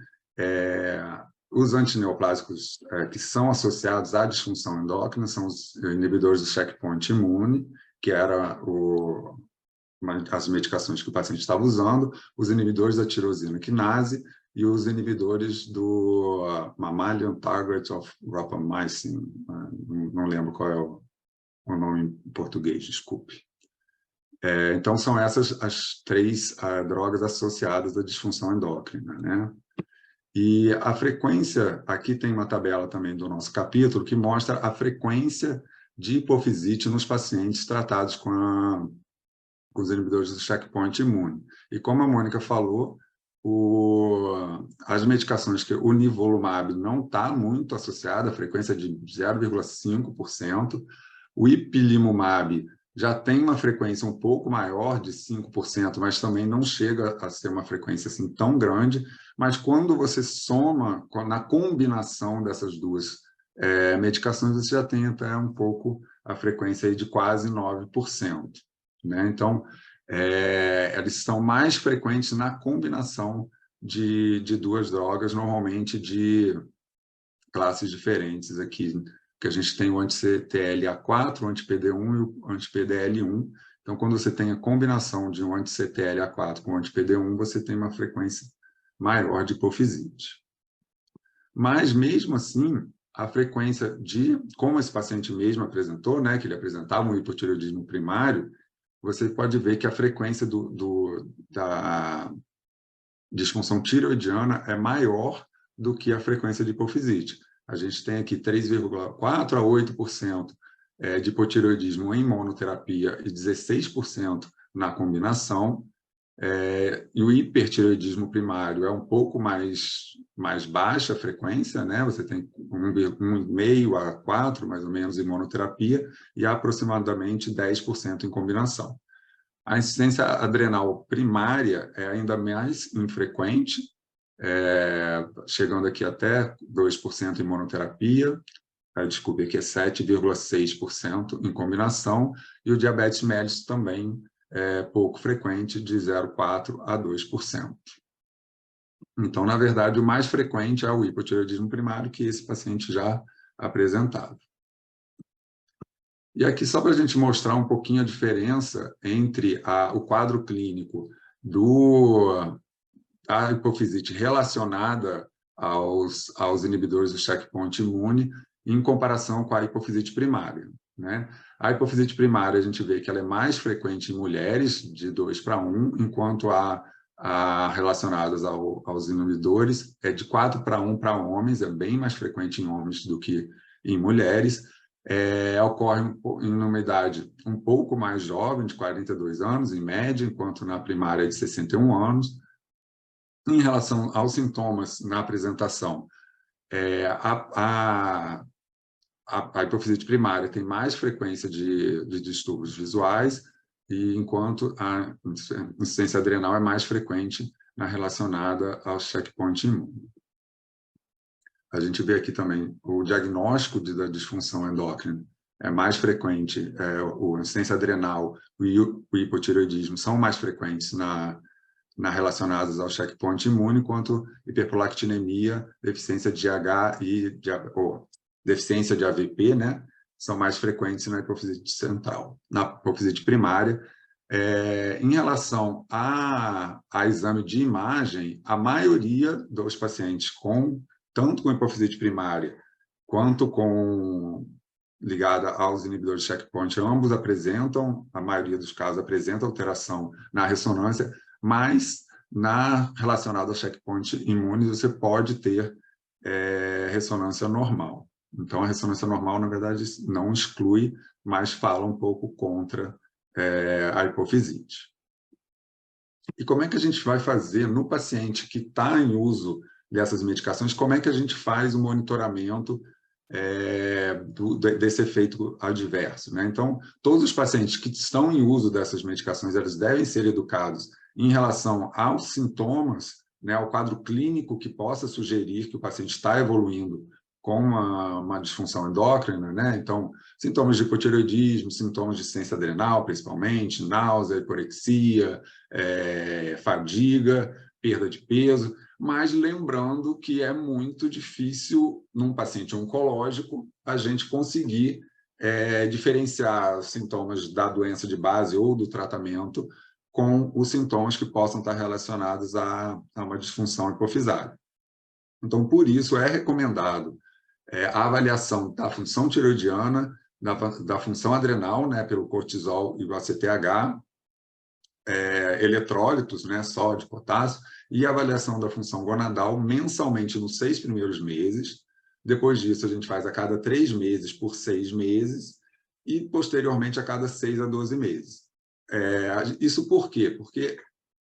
Os antineoplásicos que são associados à disfunção endócrina são os inibidores do checkpoint imune, que era as medicações que o paciente estava usando, os inibidores da tirosina quinase e os inibidores do mammalian target of rapamycin, não lembro qual é o nome em português, desculpe. Então, são essas as 3 drogas associadas à disfunção endócrina, né? E a frequência, aqui tem uma tabela também do nosso capítulo, que mostra a frequência de hipofisite nos pacientes tratados com os inibidores do checkpoint imune. E como a Mônica falou, as medicações que o nivolumab não está muito associada, a frequência de 0,5%, o ipilimumab já tem uma frequência um pouco maior, de 5%, mas também não chega a ser uma frequência assim tão grande. Mas quando você soma, na combinação dessas duas medicações, você já tem até um pouco a frequência aí de quase 9%. Né? Então, eles são mais frequentes na combinação de duas drogas, normalmente de classes diferentes aqui, que a gente tem o anti-CTLA4, o anti-PD1 e o anti-PDL1. Então, quando você tem a combinação de um anti-CTLA4 com o anti-PD1, você tem uma frequência maior de hipofisite. Mas, mesmo assim, a frequência como esse paciente mesmo apresentou, né, que ele apresentava um hipotireoidismo primário, você pode ver que a frequência da disfunção tireoidiana é maior do que a frequência de hipofisite. A gente tem aqui 3,4% a 8% de hipotireoidismo em monoterapia e 16% na combinação. E o hipertireoidismo primário é um pouco mais baixa a frequência, né? Você tem 1,5% a 4%, mais ou menos, em monoterapia e aproximadamente 10% em combinação. A insuficiência adrenal primária é ainda mais infrequente, chegando aqui até 2% em monoterapia, desculpe, aqui é 7,6% em combinação, e o diabetes mellitus também é pouco frequente, de 0,4% a 2%. Então, na verdade, o mais frequente é o hipotireoidismo primário, que esse paciente já apresentava. E aqui, só para a gente mostrar um pouquinho a diferença entre o quadro clínico da hipofisite relacionada aos inibidores do checkpoint imune em comparação com a hipofisite primária. Né? A hipofisite primária, a gente vê que ela é mais frequente em mulheres, de 2:1, enquanto a relacionadas aos inibidores é de 4:1 para homens, é bem mais frequente em homens do que em mulheres. Ocorre em uma idade um pouco mais jovem, de 42 anos, em média, enquanto na primária é de 61 anos. Em relação aos sintomas na apresentação, a hipofisite primária tem mais frequência de distúrbios visuais, enquanto a insuficiência adrenal é mais frequente relacionada ao checkpoint imune. A gente vê aqui também o diagnóstico da disfunção endócrina é mais frequente, a insuficiência adrenal e o hipotireoidismo são mais frequentes relacionadas ao checkpoint imune, enquanto hiperprolactinemia, deficiência de GH e deficiência de AVP, né, são mais frequentes na hipofisite central, na hipofisite primária. Em relação a exame de imagem, a maioria dos pacientes tanto com hipofisite primária quanto ligada aos inibidores de checkpoint, ambos apresentam, a maioria dos casos apresenta alteração na ressonância, mas relacionado ao checkpoint imune, você pode ter ressonância normal. Então, a ressonância normal, na verdade, não exclui, mas fala um pouco contra a hipofisite. E como é que a gente vai fazer no paciente que está em uso dessas medicações, como é que a gente faz o monitoramento desse efeito adverso, né? Então, todos os pacientes que estão em uso dessas medicações, eles devem ser educados em relação aos sintomas, né, ao quadro clínico que possa sugerir que o paciente está evoluindo com uma disfunção endócrina, né? Então, sintomas de hipotireoidismo, sintomas de insuficiência adrenal, principalmente, náusea, hiporexia, fadiga, perda de peso, mas lembrando que é muito difícil, num paciente oncológico, a gente conseguir diferenciar os sintomas da doença de base ou do tratamento com os sintomas que possam estar relacionados a uma disfunção hipofisária. Então, por isso, é recomendado a avaliação da função tireoidiana, da função adrenal, né, pelo cortisol e o ACTH, eletrólitos, né, sódio, potássio, e a avaliação da função gonadal mensalmente nos 6 primeiros meses. Depois disso, a gente faz a cada 3 meses por 6 meses, e, posteriormente, a cada 6 a 12 meses. Isso por quê? Porque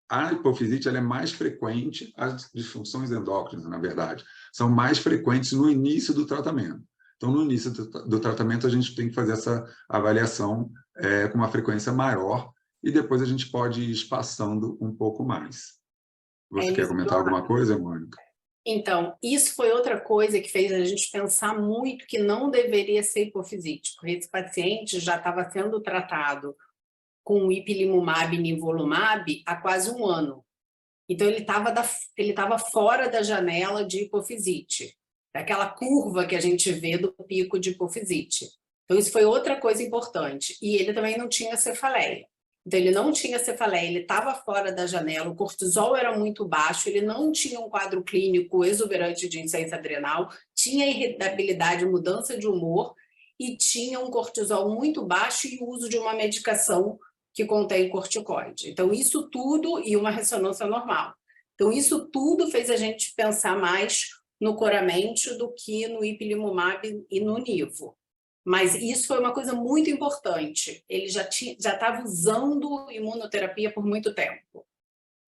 a hipofisite ela é mais frequente, as disfunções endócrinas, na verdade, são mais frequentes no início do tratamento. Então, no início do tratamento, a gente tem que fazer essa avaliação com uma frequência maior e depois a gente pode ir espaçando um pouco mais. Você quer comentar alguma coisa, Mônica? Então, isso foi outra coisa que fez a gente pensar muito que não deveria ser hipofisite, porque esse paciente já estava sendo tratado com ipilimumab e nivolumab há quase um ano. Então, ele estava fora da janela de hipofisite, daquela curva que a gente vê do pico de hipofisite. Então, isso foi outra coisa importante. E ele também não tinha cefaleia. Então, ele não tinha cefaleia, ele estava fora da janela, o cortisol era muito baixo, ele não tinha um quadro clínico exuberante de insuficiência adrenal, tinha irritabilidade, mudança de humor e tinha um cortisol muito baixo e o uso de uma medicação que contém corticoide. Então, isso tudo e uma ressonância normal. Então, isso tudo fez a gente pensar mais no Coramente do que no ipilimumab e no nivo. Mas isso foi uma coisa muito importante. Ele já estava usando imunoterapia por muito tempo.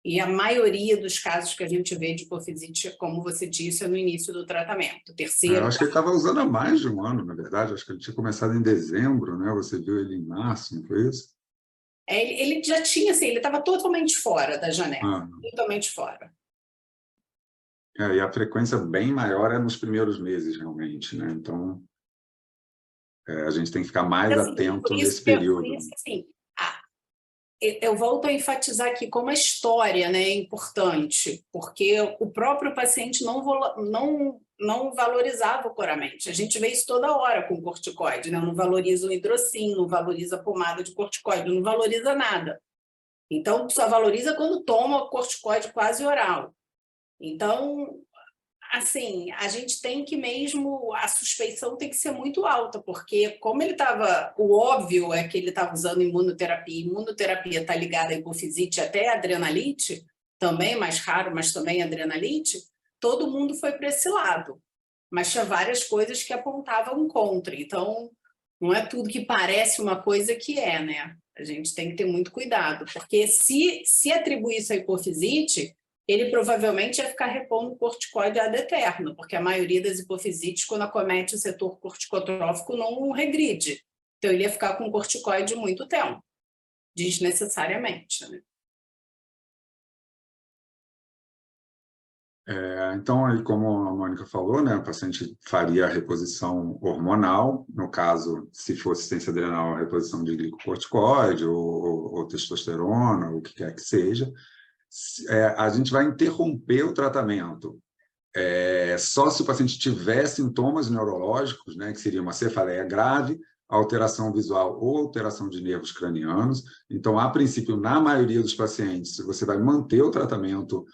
E a maioria dos casos que a gente vê de hipofisite, como você disse, é no início do tratamento. Eu acho que ele estava usando há mais de um ano, na verdade. Acho que ele tinha começado em dezembro, né? Você viu ele em março, não foi isso? Ele já tinha, assim, ele estava totalmente fora da janela. Totalmente fora. E a frequência bem maior é nos primeiros meses, realmente, né? Então, a gente tem que ficar mais atento nesse período. Por isso, assim, eu volto a enfatizar aqui como a história, né, é importante, porque o próprio paciente não valorizava o Coramente. A gente vê isso toda hora com corticoide, né? Não valoriza o hidrocin, não valoriza a pomada de corticoide, não valoriza nada. Então, só valoriza quando toma corticoide quase oral. Então, assim, a gente tem que mesmo, a suspeição tem que ser muito alta, porque como ele estava, o óbvio é que ele estava usando imunoterapia está ligada à hipofisite até a adrenalite, também mais raro, mas também adrenalite, todo mundo foi para esse lado. Mas tinha várias coisas que apontavam contra, então não é tudo que parece uma coisa que é, né? A gente tem que ter muito cuidado, porque se atribuir isso à hipofisite, ele provavelmente ia ficar repondo corticoide ad eterno, porque a maioria das hipofisites, quando acomete o setor corticotrófico, não regride. Então, ele ia ficar com corticoide muito tempo, desnecessariamente, né? Então, aí, como a Mônica falou, né, o paciente faria a reposição hormonal, no caso, se fosse ciência adrenal, a reposição de glicocorticoide ou testosterona, ou o que quer que seja. A gente vai interromper o tratamento só se o paciente tiver sintomas neurológicos, né, que seria uma cefaleia grave, alteração visual ou alteração de nervos cranianos. Então, a princípio, na maioria dos pacientes, você vai manter o tratamento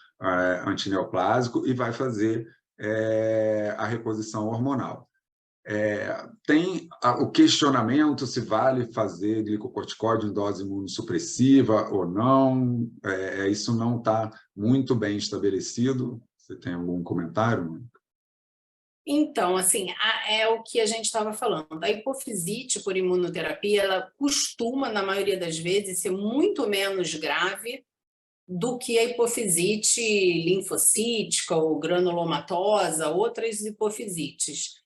antineoplásico e vai fazer a reposição hormonal. Tem o questionamento se vale fazer glicocorticoide em dose imunossupressiva ou não. Isso não está muito bem estabelecido. Você tem algum comentário, Mônica? Então, assim, é o que a gente estava falando. A hipofisite por imunoterapia, ela costuma, na maioria das vezes, ser muito menos grave do que a hipofisite linfocítica ou granulomatosa, outras hipofisites.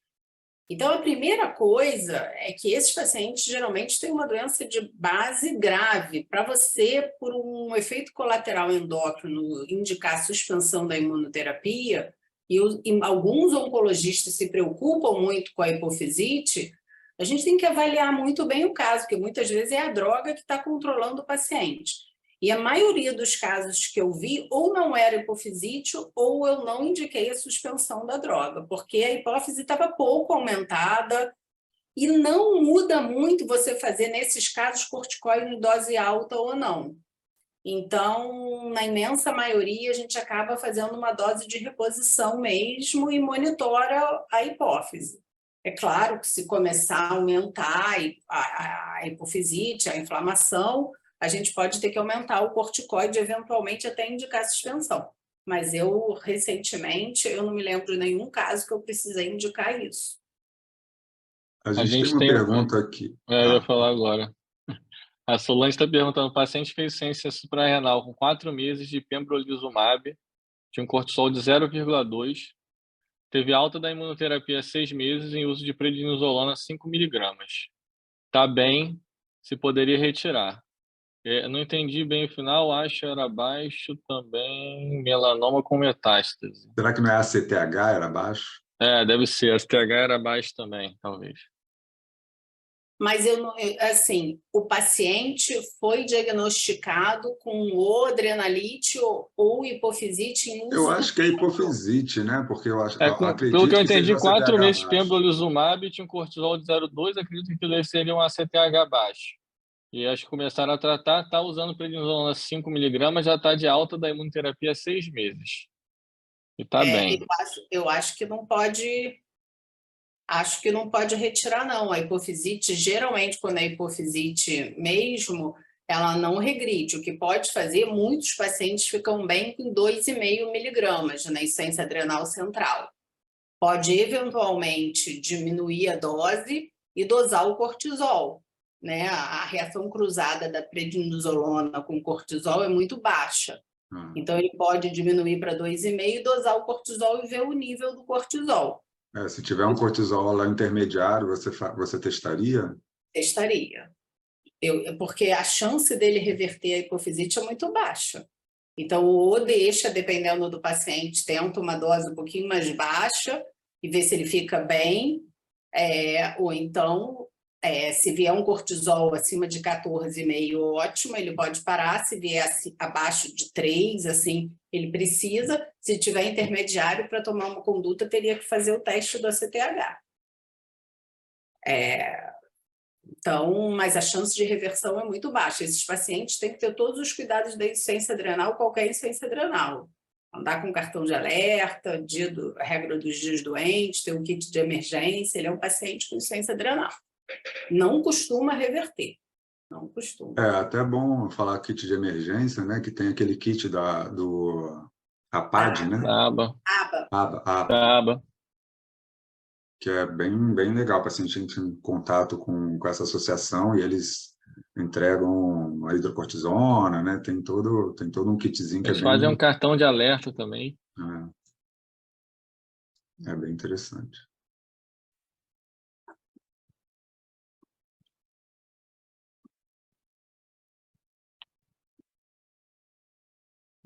Então, a primeira coisa é que esses pacientes geralmente têm uma doença de base grave. Para você, por um efeito colateral endócrino, indicar suspensão da imunoterapia, e alguns oncologistas se preocupam muito com a hipofisite, a gente tem que avaliar muito bem o caso, porque muitas vezes é a droga que está controlando o paciente. E a maioria dos casos que eu vi, ou não era hipofisite, ou eu não indiquei a suspensão da droga, porque a hipófise estava pouco aumentada e não muda muito você fazer, nesses casos, corticoide em dose alta ou não. Então, na imensa maioria, a gente acaba fazendo uma dose de reposição mesmo e monitora a hipófise. É claro que se começar a aumentar a hipofisite, a inflamação, a gente pode ter que aumentar o corticoide, eventualmente até indicar suspensão. Mas eu, recentemente, eu não me lembro de nenhum caso que eu precisei indicar isso. A A gente tem gente uma tem... pergunta aqui. Eu ia falar agora. A Solange está perguntando, o paciente fez ciência suprarrenal com 4 meses de pembrolizumab, tinha um cortisol de 0,2, teve alta da imunoterapia há 6 meses em uso de prednisolona 5 miligramas. Está bem, se poderia retirar. Não entendi bem o final, acho que era baixo também, melanoma com metástase. Será que não é ACTH, era baixo? Deve ser, a STH era baixo também, talvez. Mas assim, o paciente foi diagnosticado com ou adrenalite ou hipofisite em uso Eu do acho que é hipofisite, né? Porque eu Pelo que acredito eu que seja entendi, o 4 ACTH meses de baixo. pembrolizumab tinha um cortisol de 0,2, acredito que ele seria um ACTH baixo. E acho que começaram a tratar, está usando prednisolona 5 miligramas, já está de alta da imunoterapia há 6 meses. E está bem. eu acho que não pode. Acho que não pode retirar, não. A hipofisite, geralmente, quando é hipofisite mesmo, ela não regride. O que pode fazer, muitos pacientes ficam bem com 2,5 miligramas na essência adrenal central. Pode, eventualmente, diminuir a dose e dosar o cortisol. Né? A reação cruzada da prednisolona com cortisol é muito baixa. Então, ele pode diminuir para 2,5 e dosar o cortisol e ver o nível do cortisol. Se tiver um cortisol lá intermediário, você testaria? Testaria. Porque a chance dele reverter a hipofisite é muito baixa. Então, ou deixa, dependendo do paciente, tenta uma dose um pouquinho mais baixa e vê se ele fica bem, ou então, se vier um cortisol acima de 14,5, ótimo, ele pode parar. Se vier abaixo de 3, assim, ele precisa. Se tiver intermediário, para tomar uma conduta, teria que fazer o teste do ACTH. Então, mas a chance de reversão é muito baixa. Esses pacientes têm que ter todos os cuidados da insuficiência adrenal, qualquer insuficiência adrenal. Andar com cartão de alerta, regra dos dias doentes, ter um kit de emergência. Ele é um paciente com insuficiência adrenal. Não costuma reverter. Não costuma. É até bom falar kit de emergência, né? Que tem aquele kit do APAD, né? ABA. Que é bem legal. O paciente entra em contato com essa associação e eles entregam a hidrocortisona, né? Tem todo um kitzinho que Eles fazem um cartão de alerta também. É bem interessante.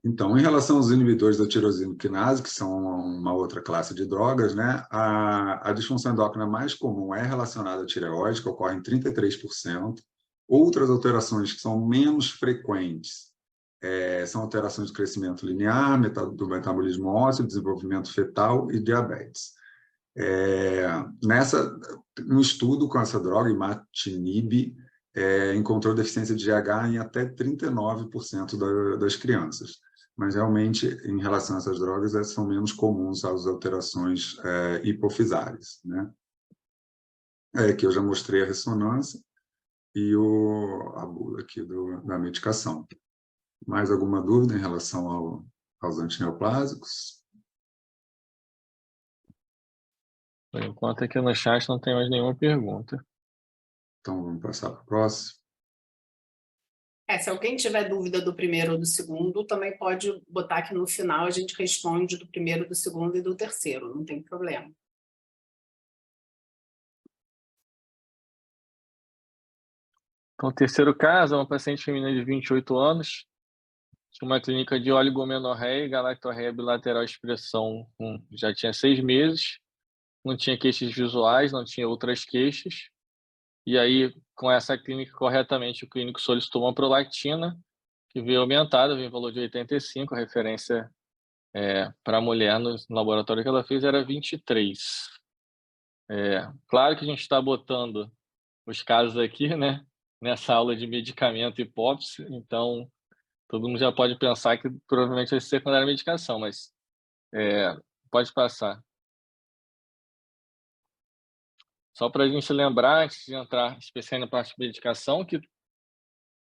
Então, em relação aos inibidores da tirosina quinase, que são uma outra classe de drogas, né, a disfunção endócrina mais comum é relacionada à tireoide, que ocorre em 33%. Outras alterações que são menos frequentes são alterações de crescimento linear, do metabolismo ósseo, desenvolvimento fetal e diabetes. Um estudo com essa droga, imatinib, encontrou deficiência de GH em até 39% das crianças. Mas, realmente, em relação a essas drogas, são menos comuns as alterações hipofisárias. Né? Aqui eu já mostrei a ressonância e a bula aqui da medicação. Mais alguma dúvida em relação aos antineoplásicos? Por enquanto, aqui no chat não tem mais nenhuma pergunta. Então, vamos passar para o próximo. Se alguém tiver dúvida do primeiro ou do segundo, também pode botar aqui no final, a gente responde do primeiro, do segundo e do terceiro, não tem problema. Então, o terceiro caso é uma paciente feminina de 28 anos, tinha uma clínica de oligomenorreia e galactorreia bilateral expressão já tinha 6 meses, não tinha queixas visuais, não tinha outras queixas. E aí, com essa clínica corretamente, o clínico solicitou uma prolactina, que veio aumentada, veio em valor de 85, a referência para a mulher no laboratório que ela fez era 23. Claro que a gente está botando os casos aqui, né, nessa aula de medicamento e hipófise, então todo mundo já pode pensar que provavelmente vai ser secundária medicação, mas pode passar. Só para a gente lembrar, antes de entrar especialmente na parte de medicação, que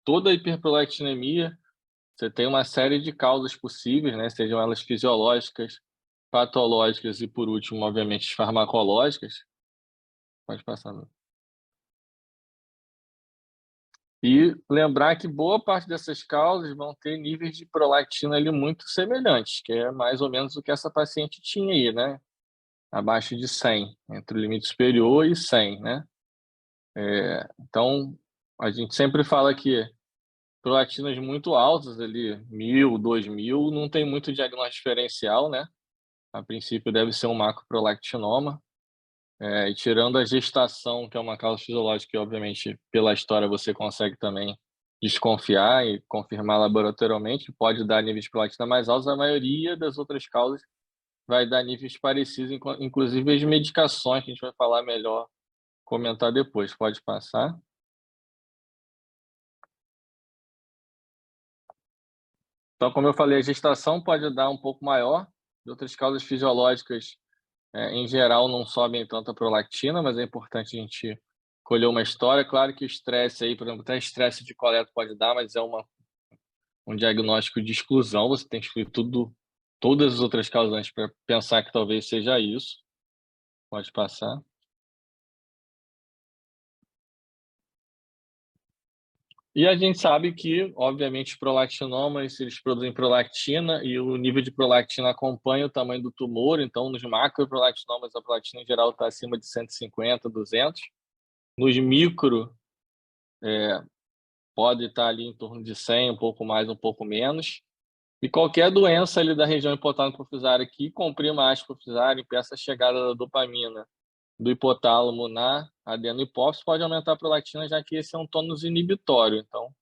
toda hiperprolactinemia, você tem uma série de causas possíveis, né? Sejam elas fisiológicas, patológicas e, por último, obviamente, farmacológicas. Pode passar. E lembrar que boa parte dessas causas vão ter níveis de prolactina ali muito semelhantes, que é mais ou menos o que essa paciente tinha aí, né? Abaixo de 100, entre o limite superior e 100, né? Então, a gente sempre fala que prolactinas muito altas ali, 1.000, 2.000, não tem muito diagnóstico diferencial, né? A princípio deve ser um macroprolactinoma. E tirando a gestação, que é uma causa fisiológica, que obviamente pela história você consegue também desconfiar e confirmar laboratorialmente, pode dar níveis de prolactina mais altos, a maioria das outras causas vai dar níveis parecidos, inclusive as medicações, que a gente vai falar melhor, comentar depois. Pode passar. Então, como eu falei, a gestação pode dar um pouco maior, de outras causas fisiológicas, em geral, não sobem tanto a prolactina, mas é importante a gente colher uma história. Claro que o estresse aí, por exemplo, até estresse de coleta pode dar, mas é um diagnóstico de exclusão, você tem que excluir todas as outras causas antes para pensar que talvez seja isso. Pode passar. E a gente sabe que, obviamente, os prolactinomas, eles produzem prolactina e o nível de prolactina acompanha o tamanho do tumor, então nos macroprolactinomas a prolactina em geral está acima de 150, 200. Nos micro, pode estar ali em torno de 100, um pouco mais, um pouco menos. E qualquer doença ali da região hipotálamo hipofisária que comprima a haste hipofisária, impeça a chegada da dopamina do hipotálamo na adenohipófise, pode aumentar a prolactina, já que esse é um tônus inibitório. Então,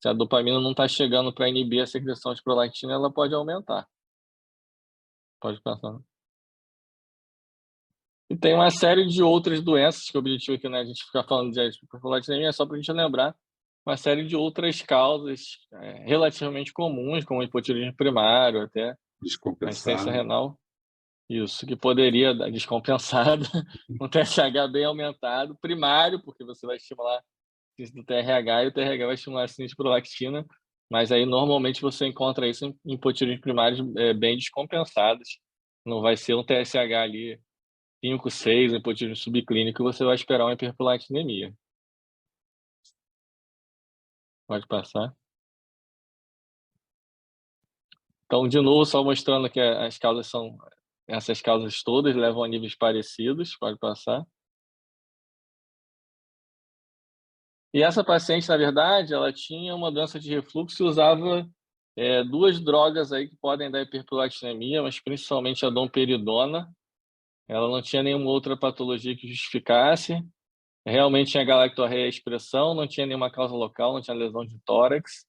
se a dopamina não está chegando para inibir a secreção de prolactina, ela pode aumentar. Pode passar. E tem uma série de outras doenças, que o objetivo aqui não é a gente ficar falando de hiperprolactinemia, é só para a gente lembrar uma série de outras causas relativamente comuns, como hipotireoidismo primário, até a insuficiência renal. Isso, que poderia dar descompensada, um TSH bem aumentado, primário, porque você vai estimular o síntese do TRH e o TRH vai estimular a síntese de prolactina, mas aí normalmente você encontra isso em hipotireoidismo primários bem descompensados. Não vai ser um TSH ali 5, 6, hipotireoidismo subclínico, você vai esperar uma hiperprolactinemia. Pode passar. Então, de novo, só mostrando que as causas são... Essas causas todas levam a níveis parecidos. Pode passar. E essa paciente, na verdade, ela tinha uma doença de refluxo e usava duas drogas aí que podem dar hiperprolactinemia, mas principalmente a domperidona. Ela não tinha nenhuma outra patologia que justificasse. Realmente tinha galactorreia à expressão, não tinha nenhuma causa local, não tinha lesão de tórax.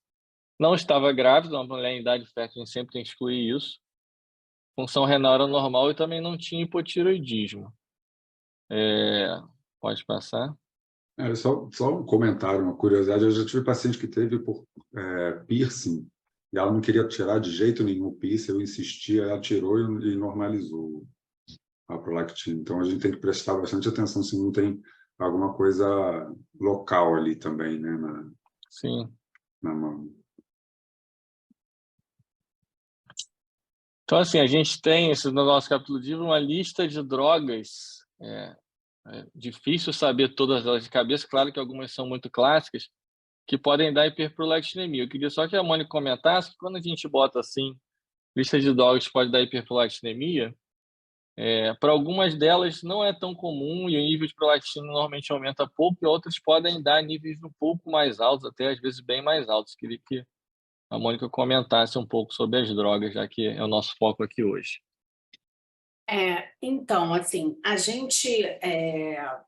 Não estava grávida, uma mulher em idade fértil, a gente sempre tem que excluir isso. Função renal era normal e também não tinha hipotireoidismo. Pode passar. Só um comentário, uma curiosidade. Eu já tive paciente que teve por piercing e ela não queria tirar de jeito nenhum o piercing, eu insistia, ela tirou e normalizou a prolactina. Então, a gente tem que prestar bastante atenção se não tem alguma coisa local ali também, né, Sim. na mão. Então, assim, a gente tem, no nosso capítulo de livro, uma lista de drogas. Difícil saber todas elas de cabeça, claro que algumas são muito clássicas, que podem dar hiperprolactinemia. Eu queria só que a Mônica comentasse que quando a gente bota assim, lista de drogas que pode dar hiperprolactinemia, para algumas delas não é tão comum e o nível de prolactina normalmente aumenta pouco, e outras podem dar níveis um pouco mais altos, até às vezes bem mais altos. Queria que a Mônica comentasse um pouco sobre as drogas, já que é o nosso foco aqui hoje. Então, assim, a gente,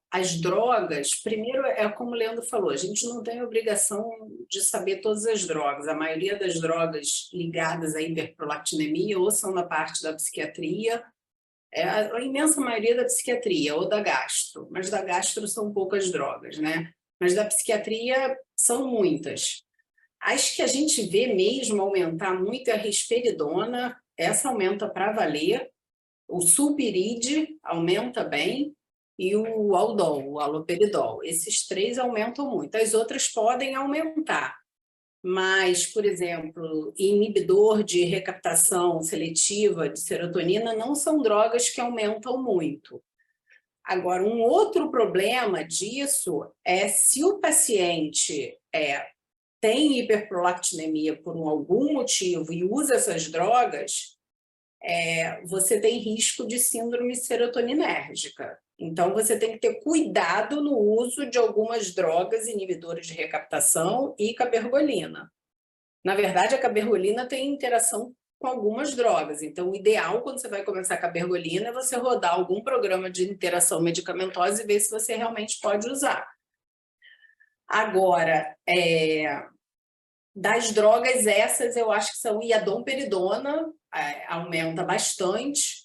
as drogas, primeiro como o Leandro falou, a gente não tem obrigação de saber todas as drogas. A maioria das drogas ligadas à hiperprolactinemia ou são na parte da psiquiatria, a imensa maioria da psiquiatria ou da gastro, mas da gastro são poucas drogas, né? Mas da psiquiatria são muitas. As que a gente vê mesmo aumentar muito é a risperidona, essa aumenta para valer. O sulpiride aumenta bem e o aldol, o haloperidol. Esses três aumentam muito. As outras podem aumentar, mas, por exemplo, inibidor de recaptação seletiva de serotonina não são drogas que aumentam muito. Agora, um outro problema disso é se o paciente tem hiperprolactinemia por algum motivo e usa essas drogas, você tem risco de síndrome serotoninérgica. Então, você tem que ter cuidado no uso de algumas drogas inibidoras de recaptação e cabergolina. Na verdade, a cabergolina tem interação com algumas drogas. Então, o ideal, quando você vai começar a cabergolina, é você rodar algum programa de interação medicamentosa e ver se você realmente pode usar. Agora, das drogas, essas eu acho que são, e a domperidona aumenta bastante.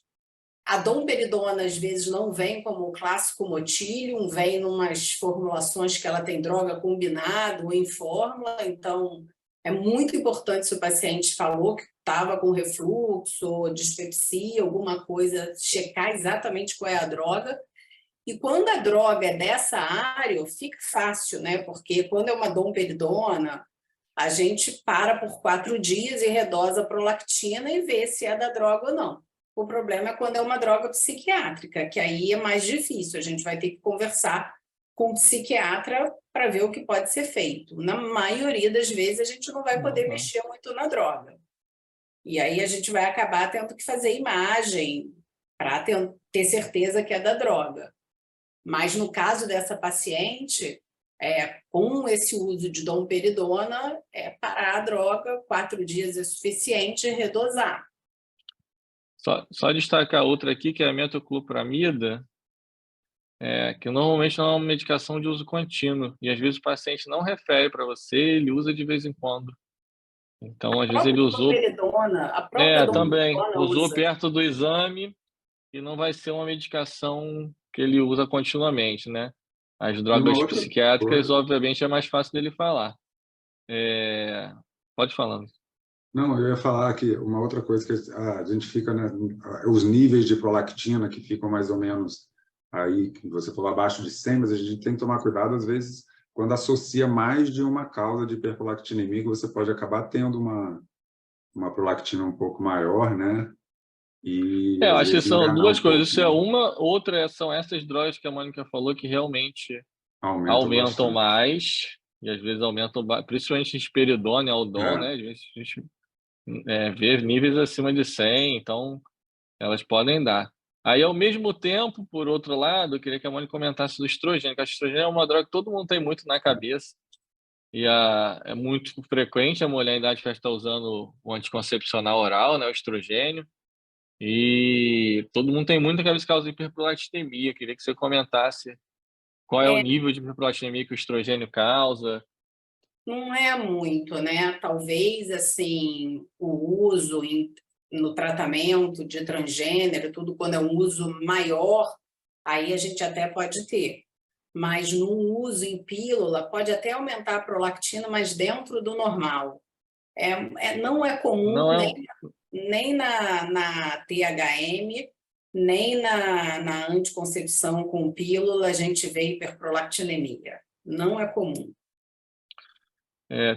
A domperidona, às vezes, não vem como o clássico motílium, vem em umas formulações que ela tem droga combinada ou em fórmula, então é muito importante se o paciente falou que estava com refluxo, ou dispepsia, alguma coisa, checar exatamente qual é a droga. E quando a droga é dessa área, fica fácil, né? Porque quando é uma domperidona, a gente para por 4 dias e redosa a prolactina e vê se é da droga ou não. O problema é quando é uma droga psiquiátrica, que aí é mais difícil. A gente vai ter que conversar com o psiquiatra para ver o que pode ser feito. Na maioria das vezes, a gente não vai poder mexer muito na droga. E aí a gente vai acabar tendo que fazer imagem para ter certeza que é da droga. Mas no caso dessa paciente, com esse uso de domperidona, parar a droga, 4 dias é suficiente, e redosar. Só destacar outra aqui, que é a metoclopramida, que normalmente não é uma medicação de uso contínuo, e às vezes o paciente não refere para você, ele usa de vez em quando. Então, às vezes ele usou... A própria também, domperidona usou usa. perto do exame, e não vai ser uma medicação que ele usa continuamente, né? As drogas psiquiátricas, obviamente, é mais fácil dele falar. Pode falar. Não, eu ia falar que uma outra coisa que a gente fica, né, os níveis de prolactina que ficam mais ou menos aí, que você falou abaixo de 100, mas a gente tem que tomar cuidado, às vezes, quando associa mais de uma causa de hiperprolactinemia, você pode acabar tendo uma prolactina um pouco maior, né? E Eu às acho que vezes são enganar duas um pouco, coisas. Isso é né? uma, outra são essas drogas que a Mônica falou que realmente Aumentam aumentam bastante. mais, e às vezes aumentam, principalmente risperidona e aldol, né? Às vezes a gente vê níveis acima de 100, então elas podem dar. Aí, ao mesmo tempo, por outro lado, eu queria que a Mônica comentasse do estrogênio, que o estrogênio é uma droga que todo mundo tem muito na cabeça, e é muito frequente a mulher em idade fértil estar usando o anticoncepcional oral, né, o estrogênio, e todo mundo tem muito na cabeça que causa hiperprolactinemia. Eu queria que você comentasse qual é o nível de hiperprolactinemia que o estrogênio causa. Não é muito, né? Talvez, assim, o uso no tratamento de transgênero, tudo quando é um uso maior, aí a gente até pode ter. Mas no uso em pílula, pode até aumentar a prolactina, mas dentro do normal. Não é comum, Não é... nem na THM, nem na anticoncepção com pílula, a gente vê hiperprolactinemia. Não é comum.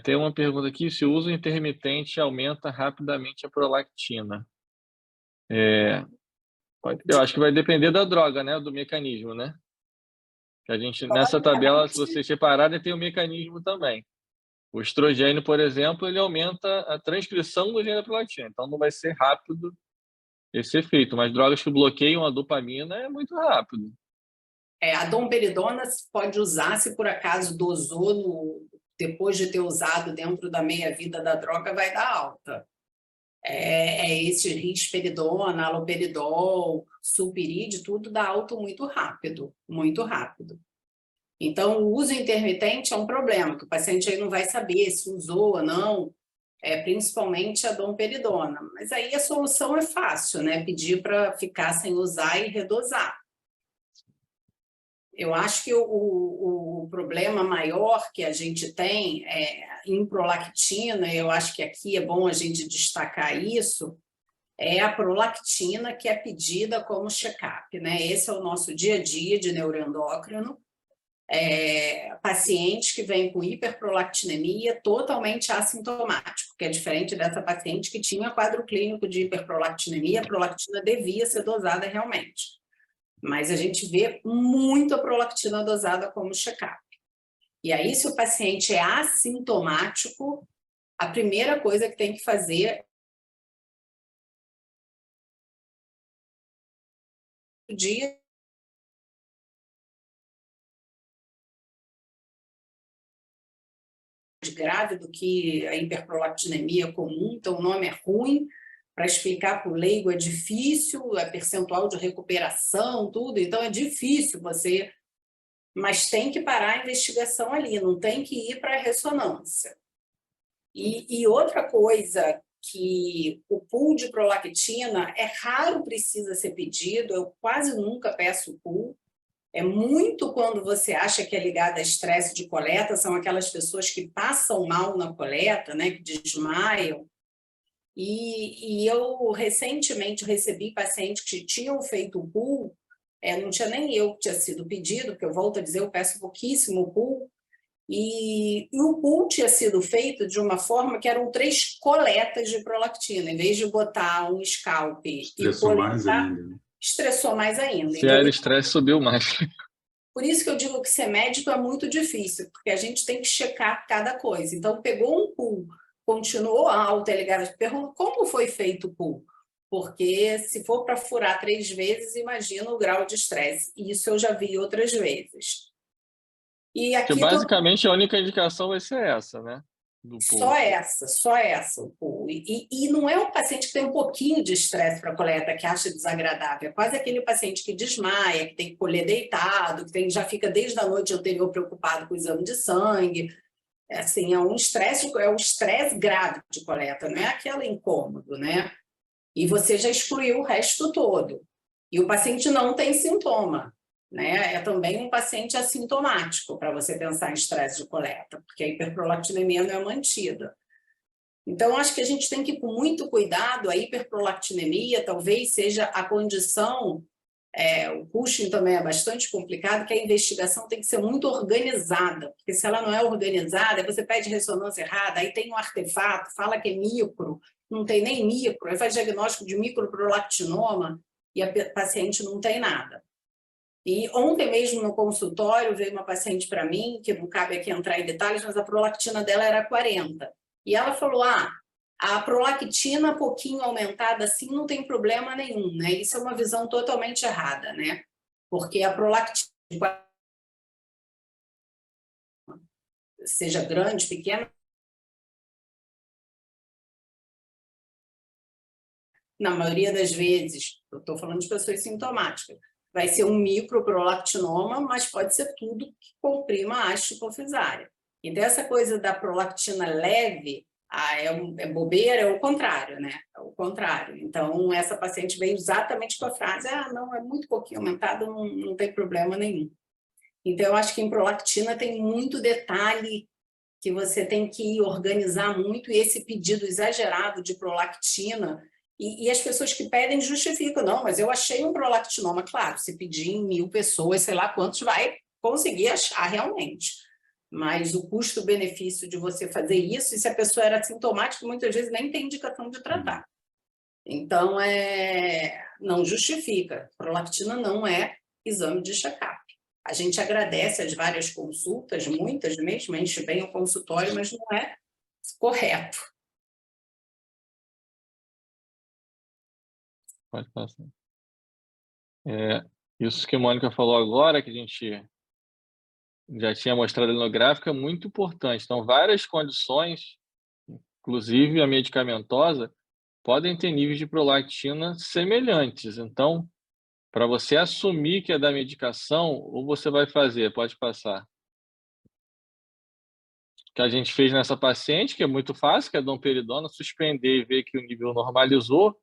Tem uma pergunta aqui, se o uso intermitente aumenta rapidamente a prolactina. Eu acho que vai depender da droga, né? Do mecanismo, né? Que a gente, nessa tabela, se vocês repararem, tem o mecanismo também. O estrogênio, por exemplo, ele aumenta a transcrição do gene da prolactina, então não vai ser rápido esse efeito, mas drogas que bloqueiam a dopamina é muito rápido. A domperidona pode usar, se por acaso dosou depois de ter usado dentro da meia-vida da droga, vai dar alta. Esse risperidona, aloperidol, sulpirid, tudo dá alto muito rápido, muito rápido. Então, o uso intermitente é um problema, que o paciente aí não vai saber se usou ou não, principalmente a domperidona. Mas aí a solução é fácil, né? Pedir para ficar sem usar e redosar. Eu acho que o problema maior que a gente tem em prolactina, eu acho que aqui é bom a gente destacar isso, é a prolactina que é pedida como check-up, né? Esse é o nosso dia a dia de neuroendócrino. Pacientes que vêm com hiperprolactinemia totalmente assintomático, que é diferente dessa paciente que tinha quadro clínico de hiperprolactinemia, a prolactina devia ser dosada realmente. Mas a gente vê muito a prolactina dosada como check-up. E aí, se o paciente é assintomático, a primeira coisa que tem que fazer é dia mais grave do que a hiperprolactinemia comum, então o nome é ruim, para explicar para o leigo é difícil, é percentual de recuperação, tudo, então é difícil você... Mas tem que parar a investigação ali, não tem que ir para a ressonância. E outra coisa, que o pool de prolactina é raro, precisa ser pedido, eu quase nunca peço pool, é muito quando você acha que é ligado a estresse de coleta, são aquelas pessoas que passam mal na coleta, né, que desmaiam. E eu recentemente recebi pacientes que tinham feito o pool, não tinha nem eu que tinha sido pedido, porque eu volto a dizer, eu peço pouquíssimo pool, e o pool tinha sido feito de uma forma que eram 3 coletas de prolactina, em vez de botar um scalp e coletar, estressou mais ainda. Se era estresse, subiu mais. Por isso que eu digo que ser médico é muito difícil, porque a gente tem que checar cada coisa. Então, pegou um pool, continuou alto, ligado, pergunta como foi feito o pool? Porque se for para furar 3 vezes, imagina o grau de estresse. E isso eu já vi outras vezes. E aqui que basicamente a única indicação vai ser essa, né? Do pool. Só essa, o pool. E não é um paciente que tem um pouquinho de estresse para a coleta, que acha desagradável. É quase aquele paciente que desmaia, que tem que colher deitado, que já fica desde a noite anterior preocupado com o exame de sangue. Assim, é um estresse grave de coleta, não é aquele incômodo, né? E você já excluiu o resto todo. E o paciente não tem sintoma, né? É também um paciente assintomático para você pensar em estresse de coleta, porque a hiperprolactinemia não é mantida. Então, acho que a gente tem que ir com muito cuidado. A hiperprolactinemia talvez seja a condição, o Cushing também é bastante complicado, que a investigação tem que ser muito organizada, porque se ela não é organizada, você pede ressonância errada, aí tem um artefato, fala que é micro, não tem nem micro, aí faz diagnóstico de microprolactinoma e a paciente não tem nada. E ontem mesmo no consultório veio uma paciente para mim, que não cabe aqui entrar em detalhes, mas a prolactina dela era 40. E ela falou, a prolactina pouquinho aumentada assim não tem problema nenhum, né? Isso é uma visão totalmente errada, né? Porque a prolactina, seja grande, pequena, na maioria das vezes, eu estou falando de pessoas sintomáticas, vai ser um microprolactinoma, mas pode ser tudo que comprima a haste hipofisária. Então, essa coisa da prolactina leve, é bobeira, é o contrário, né? É o contrário. Então, essa paciente veio exatamente com a frase, não, é muito pouquinho aumentado, não tem problema nenhum. Então, eu acho que em prolactina tem muito detalhe que você tem que organizar muito, e esse pedido exagerado de prolactina, e as pessoas que pedem justificam, não, mas eu achei um prolactinoma. Claro, se pedir em 1000 pessoas, sei lá quantos vai conseguir achar realmente. Mas o custo-benefício de você fazer isso, e se a pessoa era sintomática, muitas vezes nem tem indicação de tratar. Então, não justifica. Prolactina não é exame de check-up. A gente agradece as várias consultas, muitas mesmo, enche bem o consultório, mas não é correto. Pode passar. Isso que a Mônica falou agora, que a gente já tinha mostrado ali no gráfico, é muito importante. Então, várias condições, inclusive a medicamentosa, podem ter níveis de prolactina semelhantes. Então, para você assumir que é da medicação, ou você vai fazer, pode passar, que a gente fez nessa paciente, que é muito fácil, que é domperidona, suspender e ver que o nível normalizou.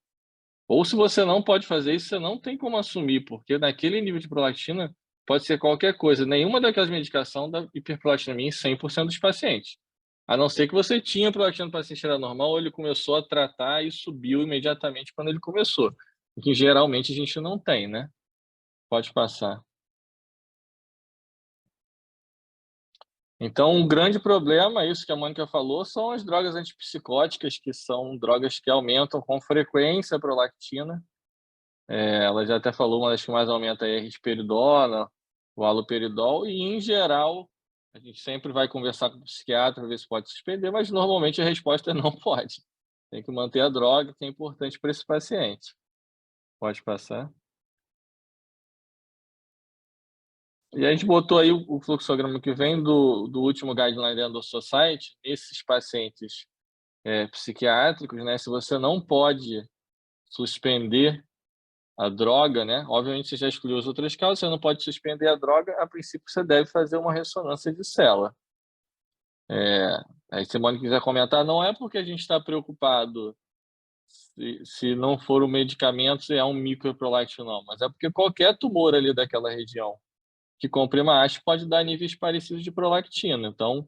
Ou se você não pode fazer isso, você não tem como assumir, porque naquele nível de prolactina pode ser qualquer coisa. Nenhuma daquelas medicações da hiperprolactinemia em 100% dos pacientes. A não ser que você tinha prolactina no paciente era normal, ou ele começou a tratar e subiu imediatamente quando ele começou. O que geralmente a gente não tem, né? Pode passar. Então, um grande problema, isso que a Mônica falou, são as drogas antipsicóticas, que são drogas que aumentam com frequência a prolactina. Ela já até falou, uma das que mais aumenta é a risperidona, o haloperidol, e em geral A gente sempre vai conversar com o psiquiatra para ver se pode suspender, mas normalmente a resposta é não pode. Tem que manter a droga, que é importante para esse paciente. Pode passar. E a gente botou aí o fluxograma que vem do último guideline da Endo Society, nesses pacientes psiquiátricos, né? Se você não pode suspender a droga, né? Obviamente você já excluiu as outras causas, você não pode suspender a droga, a princípio você deve fazer uma ressonância de célula. Aí se a Mônica quiser comentar, não é porque a gente está preocupado se não for o medicamento, se é um microprolactinoma, mas é porque qualquer tumor ali daquela região que comprima haste pode dar níveis parecidos de prolactina. Então,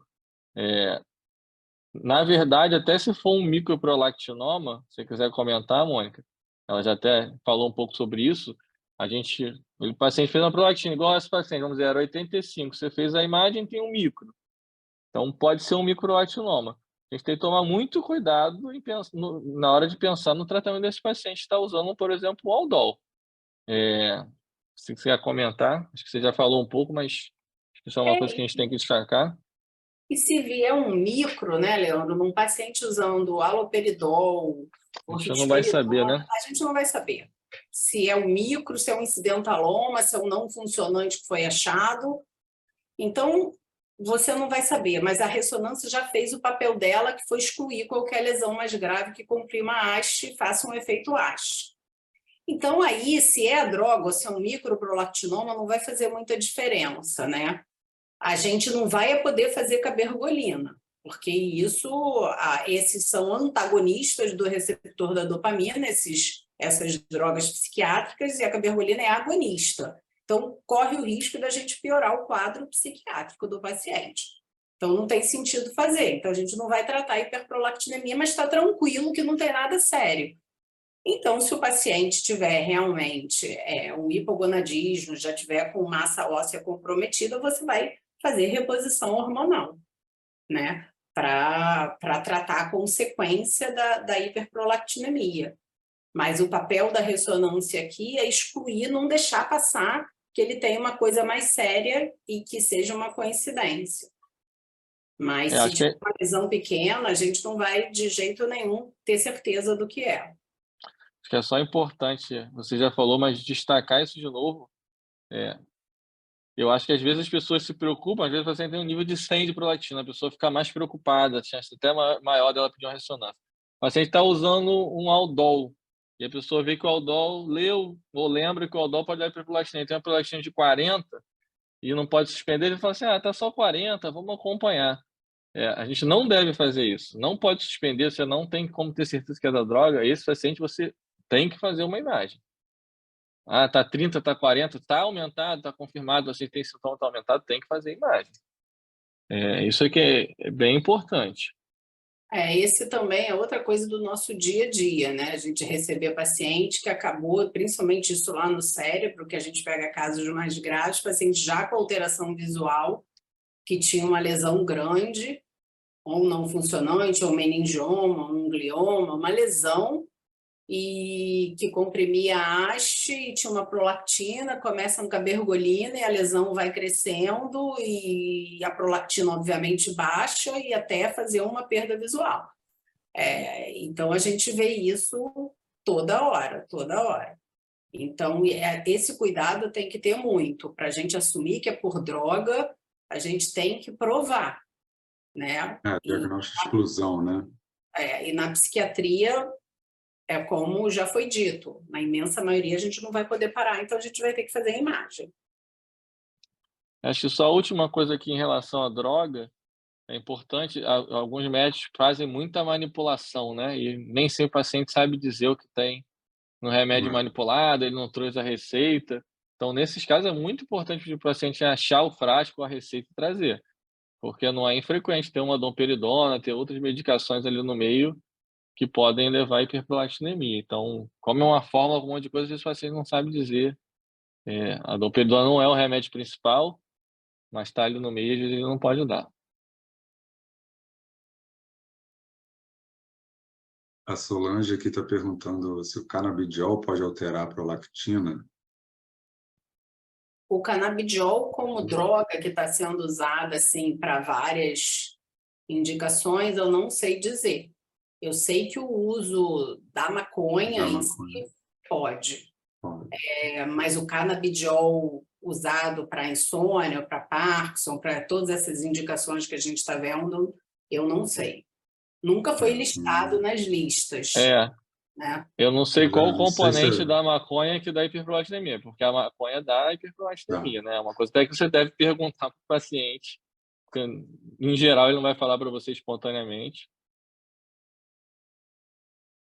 na verdade, até se for um microprolactinoma, se você quiser comentar, Mônica, ela já até falou um pouco sobre isso, o paciente fez uma prolactina, igual esse paciente, vamos dizer, era 85, você fez a imagem, tem um micro. Então, pode ser um microadenoma. A gente tem que tomar muito cuidado na hora de pensar no tratamento desse paciente que está usando, por exemplo, o Aldol. Se você quer comentar, acho que você já falou um pouco, mas acho que isso é uma coisa que a gente tem que destacar. E se vier um micro, né, Leandro, num paciente usando haloperidol, A gente não vai saber, né? a gente não vai saber se é um micro, se é um incidentaloma, se é um não funcionante que foi achado. Então, você não vai saber, mas a ressonância já fez o papel dela, que foi excluir qualquer lesão mais grave que comprima a haste e faça um efeito haste. Então, aí, se é a droga ou se é um microprolactinoma, não vai fazer muita diferença, né? A gente não vai poder fazer cabergolina, porque esses são antagonistas do receptor da dopamina, essas drogas psiquiátricas, e a cabergolina é agonista. Então, corre o risco da gente piorar o quadro psiquiátrico do paciente. Então, não tem sentido fazer. Então, a gente não vai tratar a hiperprolactinemia, mas está tranquilo que não tem nada sério. Então, se o paciente tiver realmente um hipogonadismo, já tiver com massa óssea comprometida, você vai fazer reposição hormonal, né? Para tratar a consequência da hiperprolactinemia. Mas o papel da ressonância aqui é excluir, não deixar passar que ele tem uma coisa mais séria e que seja uma coincidência. Mas se tiver uma lesão pequena, a gente não vai de jeito nenhum ter certeza do que é. Acho que é só importante, você já falou, mas destacar isso de novo. Eu acho que às vezes as pessoas se preocupam, às vezes você tem um nível de 100 de prolactina, a pessoa fica mais preocupada, a chance até maior dela pedir uma ressonância. O paciente está usando um Aldol, e a pessoa vê que o Aldol leu ou lembra que o Aldol pode dar hiperprolactina, tem uma prolactina de 40 e não pode suspender, ele fala assim, tá só 40, vamos acompanhar. A gente não deve fazer isso, não pode suspender, você não tem como ter certeza que é da droga, esse paciente você tem que fazer uma imagem. Tá 30, tá 40, tá aumentado, tá confirmado, você tem sintoma, tá aumentado, tem que fazer imagem. Isso aqui é bem importante. Esse também é outra coisa do nosso dia a dia, né? A gente receber paciente que acabou, principalmente isso lá no cérebro, que a gente pega casos mais graves, paciente já com alteração visual, que tinha uma lesão grande, ou não funcionante, ou meningioma, um glioma, uma lesão, e que comprimia a haste e tinha uma prolactina, começa com cabergolina e a lesão vai crescendo e a prolactina obviamente baixa e até fazer uma perda visual. Então a gente vê isso toda hora, toda hora. Então esse cuidado tem que ter muito, para a gente assumir que é por droga, a gente tem que provar, né? Diagnóstico de exclusão, né? E na psiquiatria, como já foi dito, na imensa maioria a gente não vai poder parar, então a gente vai ter que fazer a imagem. Acho que só a última coisa aqui em relação à droga, é importante, alguns médicos fazem muita manipulação, né? E nem sempre o paciente sabe dizer o que tem no remédio manipulado, ele não trouxe a receita. Então, nesses casos, é muito importante para o paciente achar o frasco, a receita e trazer, porque não é infrequente ter uma domperidona, ter outras medicações ali no meio que podem levar à hiperprolactinemia. Então, como é uma fórmula com um monte de coisa, às vezes o paciente não sabe dizer. A domperidona não é o remédio principal, mas está ali no meio, às vezes ele não pode dar. A Solange aqui está perguntando se o canabidiol pode alterar a prolactina. o canabidiol como droga que está sendo usada assim, para várias indicações, eu não sei dizer. Eu sei que o uso da maconha em si pode. Mas o canabidiol usado para insônia, para Parkinson, para todas essas indicações que a gente está vendo, eu não sei. Nunca foi listado nas listas. Né? Eu não sei qual o não sei se componente da maconha que dá hiperprolactinemia, porque a maconha dá hiperprolactinemia, né? É uma coisa até que você deve perguntar para o paciente, porque, em geral, ele não vai falar para você espontaneamente.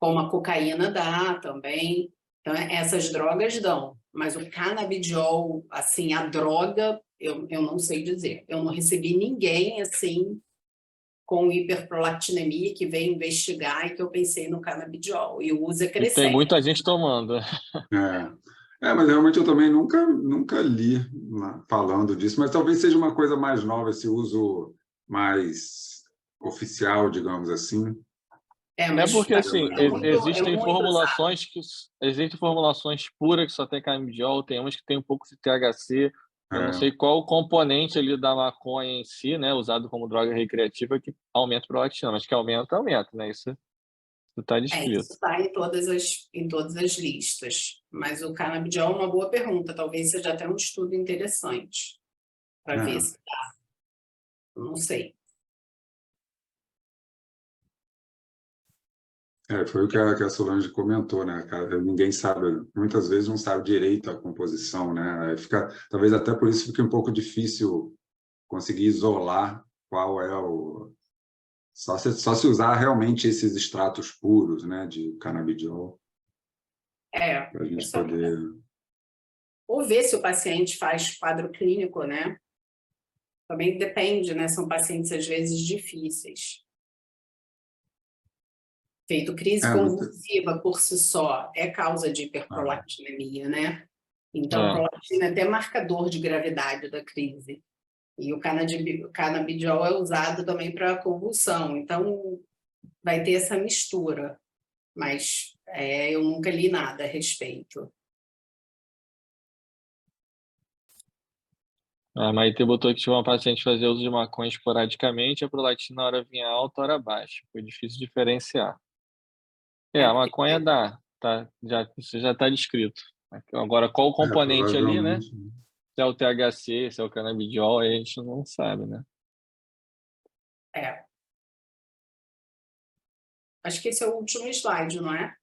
Como a cocaína dá também. Então, essas drogas dão. Mas o canabidiol, assim, a droga, eu não sei dizer. Eu não recebi ninguém, assim, com hiperprolactinemia que veio investigar e que eu pensei no canabidiol. E o uso é E tem crescente. muita gente tomando. Mas realmente eu também nunca li falando disso, mas talvez seja uma coisa mais nova, esse uso mais oficial, digamos assim. Mas porque, assim, existem usado. Existem formulações puras que só tem canabidiol, tem umas que tem um pouco de THC. Eu não sei qual o componente ali da maconha em si, né, usado como droga recreativa, que aumenta a prolactina, mas que aumenta, né? Isso está descrito. Isso está em todas as listas. Mas o canabidiol é uma boa pergunta. Talvez seja até um estudo interessante para ver se dá. Não sei. Foi o que a Solange comentou, né? Ninguém sabe, muitas vezes não sabe direito a composição, né? Talvez até por isso fique um pouco difícil conseguir isolar qual é o... Só se usar realmente esses extratos puros, né, de canabidiol. Para a gente poder... Ou ver se o paciente faz quadro clínico, né? Também depende, né? São pacientes, às vezes, difíceis. Feito crise convulsiva por si só é causa de hiperprolactinemia, né? Então, prolactina é até marcador de gravidade da crise. E o canabidiol é usado também para convulsão. Então, vai ter essa mistura. Mas eu nunca li nada a respeito. A Maite botou que tinha uma paciente fazer uso de maconha esporadicamente, a prolactina hora vinha alta, hora baixa. Foi difícil diferenciar. A maconha dá, tá? Isso já está descrito. Agora, qual o componente ali, né? Se é o THC, se é o canabidiol, aí a gente não sabe, né? Acho que esse é o último slide, não é?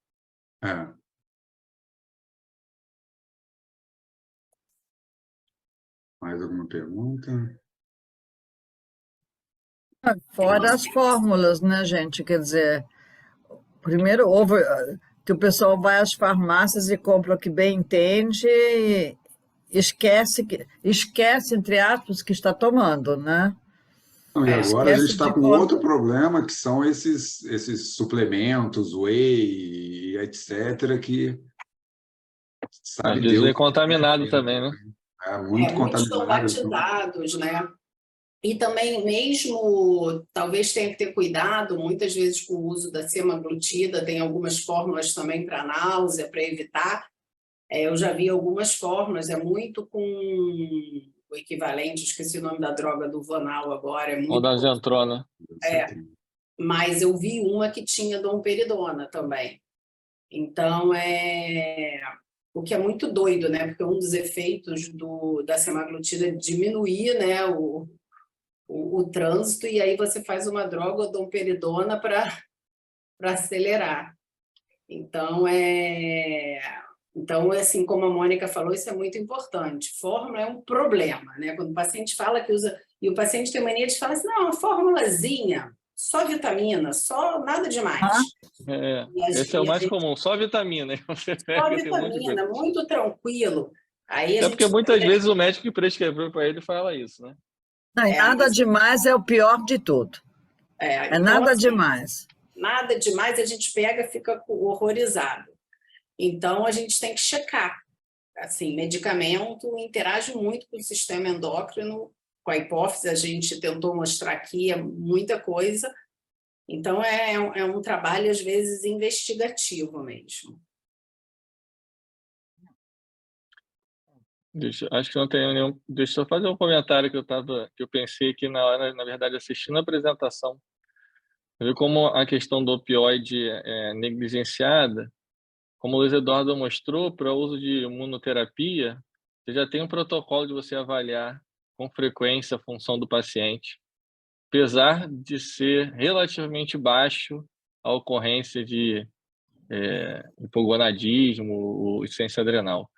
Mais alguma pergunta? Fora as fórmulas, né, gente? Quer dizer, primeiro que o pessoal vai às farmácias e compra o que bem entende e esquece, entre aspas, que está tomando, né? E agora a gente está com outro problema, que são esses suplementos, whey, etc., que sabe Deus Deus. é contaminado também, né? Muito Muitos estão contaminado. batizados, né? E também mesmo, talvez tenha que ter cuidado, muitas vezes com o uso da semaglutida, tem algumas fórmulas também para náusea, para evitar. Eu já vi algumas fórmulas, é muito com o equivalente, esqueci o nome da droga do Vanal agora. Ou da Zentrona. Mas eu vi uma que tinha domperidona também. Então, o que é muito doido, né? Porque um dos efeitos da semaglutida é diminuir, né, o trânsito, e aí você faz uma droga domperidona para acelerar. Então, assim como a Mônica falou, isso é muito importante. Fórmula é um problema, né? Quando o paciente fala que usa... E o paciente tem mania de falar assim, não, uma formulazinha, só vitamina, só nada demais. Esse é o mais comum, só vitamina. Você Só vitamina, muito tranquilo. Aí porque muitas vezes o médico que prescreveu para ele fala isso, né? Não, nada demais é o pior de tudo. Então, nada assim, demais. Nada demais, a gente pega e fica horrorizado. Então, a gente tem que checar. Assim, medicamento interage muito com o sistema endócrino, com a hipófise, a gente tentou mostrar aqui muita coisa. Então, é um trabalho, às vezes, investigativo mesmo. Acho que não tem nenhum. Deixa eu fazer um comentário que eu pensei aqui na hora, na verdade, assistindo a apresentação. Ver como a questão do opioide é negligenciada, como o Luiz Eduardo mostrou, para o uso de imunoterapia, você já tem um protocolo de você avaliar com frequência a função do paciente, apesar de ser relativamente baixo a ocorrência de hipogonadismo ou insuficiência adrenal.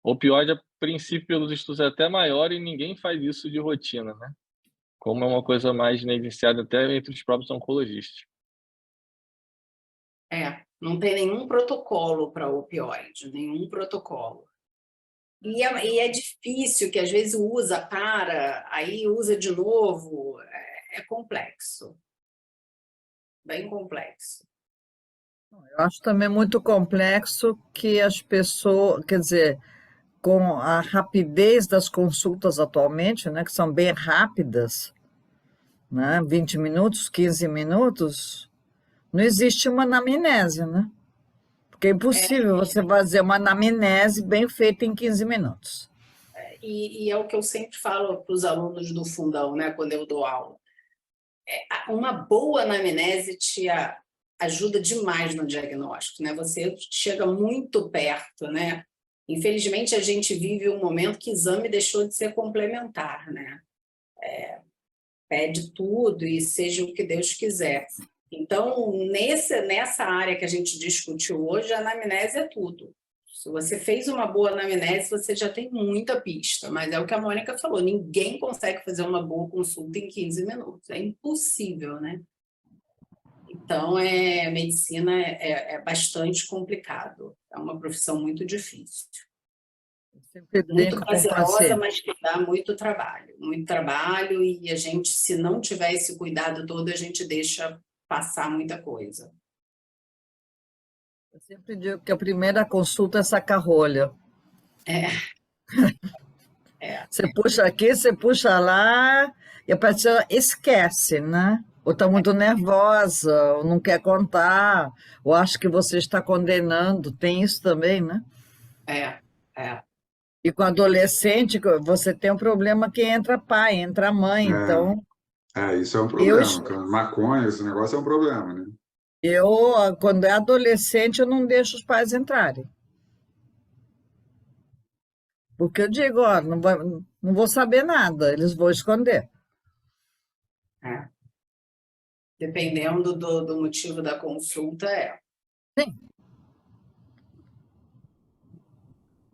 O opioide, a princípio, pelos estudos, é até maior e ninguém faz isso de rotina, né? Como é uma coisa mais negligenciada até entre os próprios oncologistas. Não tem nenhum protocolo para opioide, nenhum protocolo. E é difícil, que às vezes aí usa de novo, é complexo, bem complexo. Eu acho também muito complexo que as pessoas, quer dizer, com a rapidez das consultas atualmente, né, que são bem rápidas, né, 20 minutos, 15 minutos, não existe uma anamnese, né? Porque é impossível você fazer uma anamnese bem feita em 15 minutos. E é o que eu sempre falo para os alunos do fundão, né, quando eu dou aula. Uma boa anamnese te ajuda demais no diagnóstico, né? Você chega muito perto, né? Infelizmente, a gente vive um momento que exame deixou de ser complementar, né? Pede tudo e seja o que Deus quiser. Então, nessa área que a gente discutiu hoje, a anamnese é tudo. Se você fez uma boa anamnese, você já tem muita pista, mas é o que a Mônica falou, ninguém consegue fazer uma boa consulta em 15 minutos, é impossível, né? Então, medicina é bastante complicado, é uma profissão muito difícil. Muito prazerosa, mas que dá muito trabalho, e a gente, se não tiver esse cuidado todo, a gente deixa passar muita coisa. Eu sempre digo que a primeira consulta é saca-rolha. Você puxa aqui, você puxa lá, e a pessoa esquece, né? Ou está muito nervosa, ou não quer contar, ou acha que você está condenando, tem isso também, né? E com adolescente, você tem um problema que entra pai, entra mãe, então... Isso é um problema. Maconha, esse negócio é um problema, né? Quando é adolescente, eu não deixo os pais entrarem. Porque eu digo, ó, não vou saber nada, eles vão esconder. Dependendo do motivo da consulta, Sim.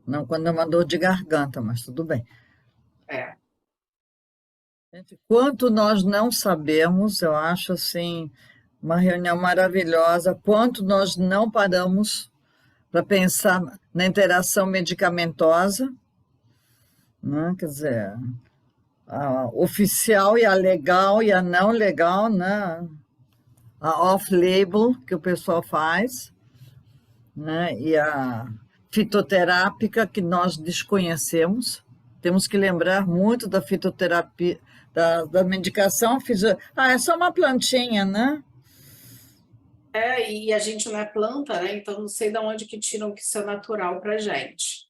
Não quando é uma dor de garganta, mas tudo bem. Gente, quanto nós não sabemos, eu acho assim, uma reunião maravilhosa, quanto nós não paramos para pensar na interação medicamentosa, né? Quer dizer, a oficial e a legal e a não legal, né? A off-label que o pessoal faz, né? E a fitoterápica que nós desconhecemos. Temos que lembrar muito da fitoterapia, da medicação. É só uma plantinha, né? E a gente não é planta, né? Então não sei de onde que tiram que isso é natural para a gente.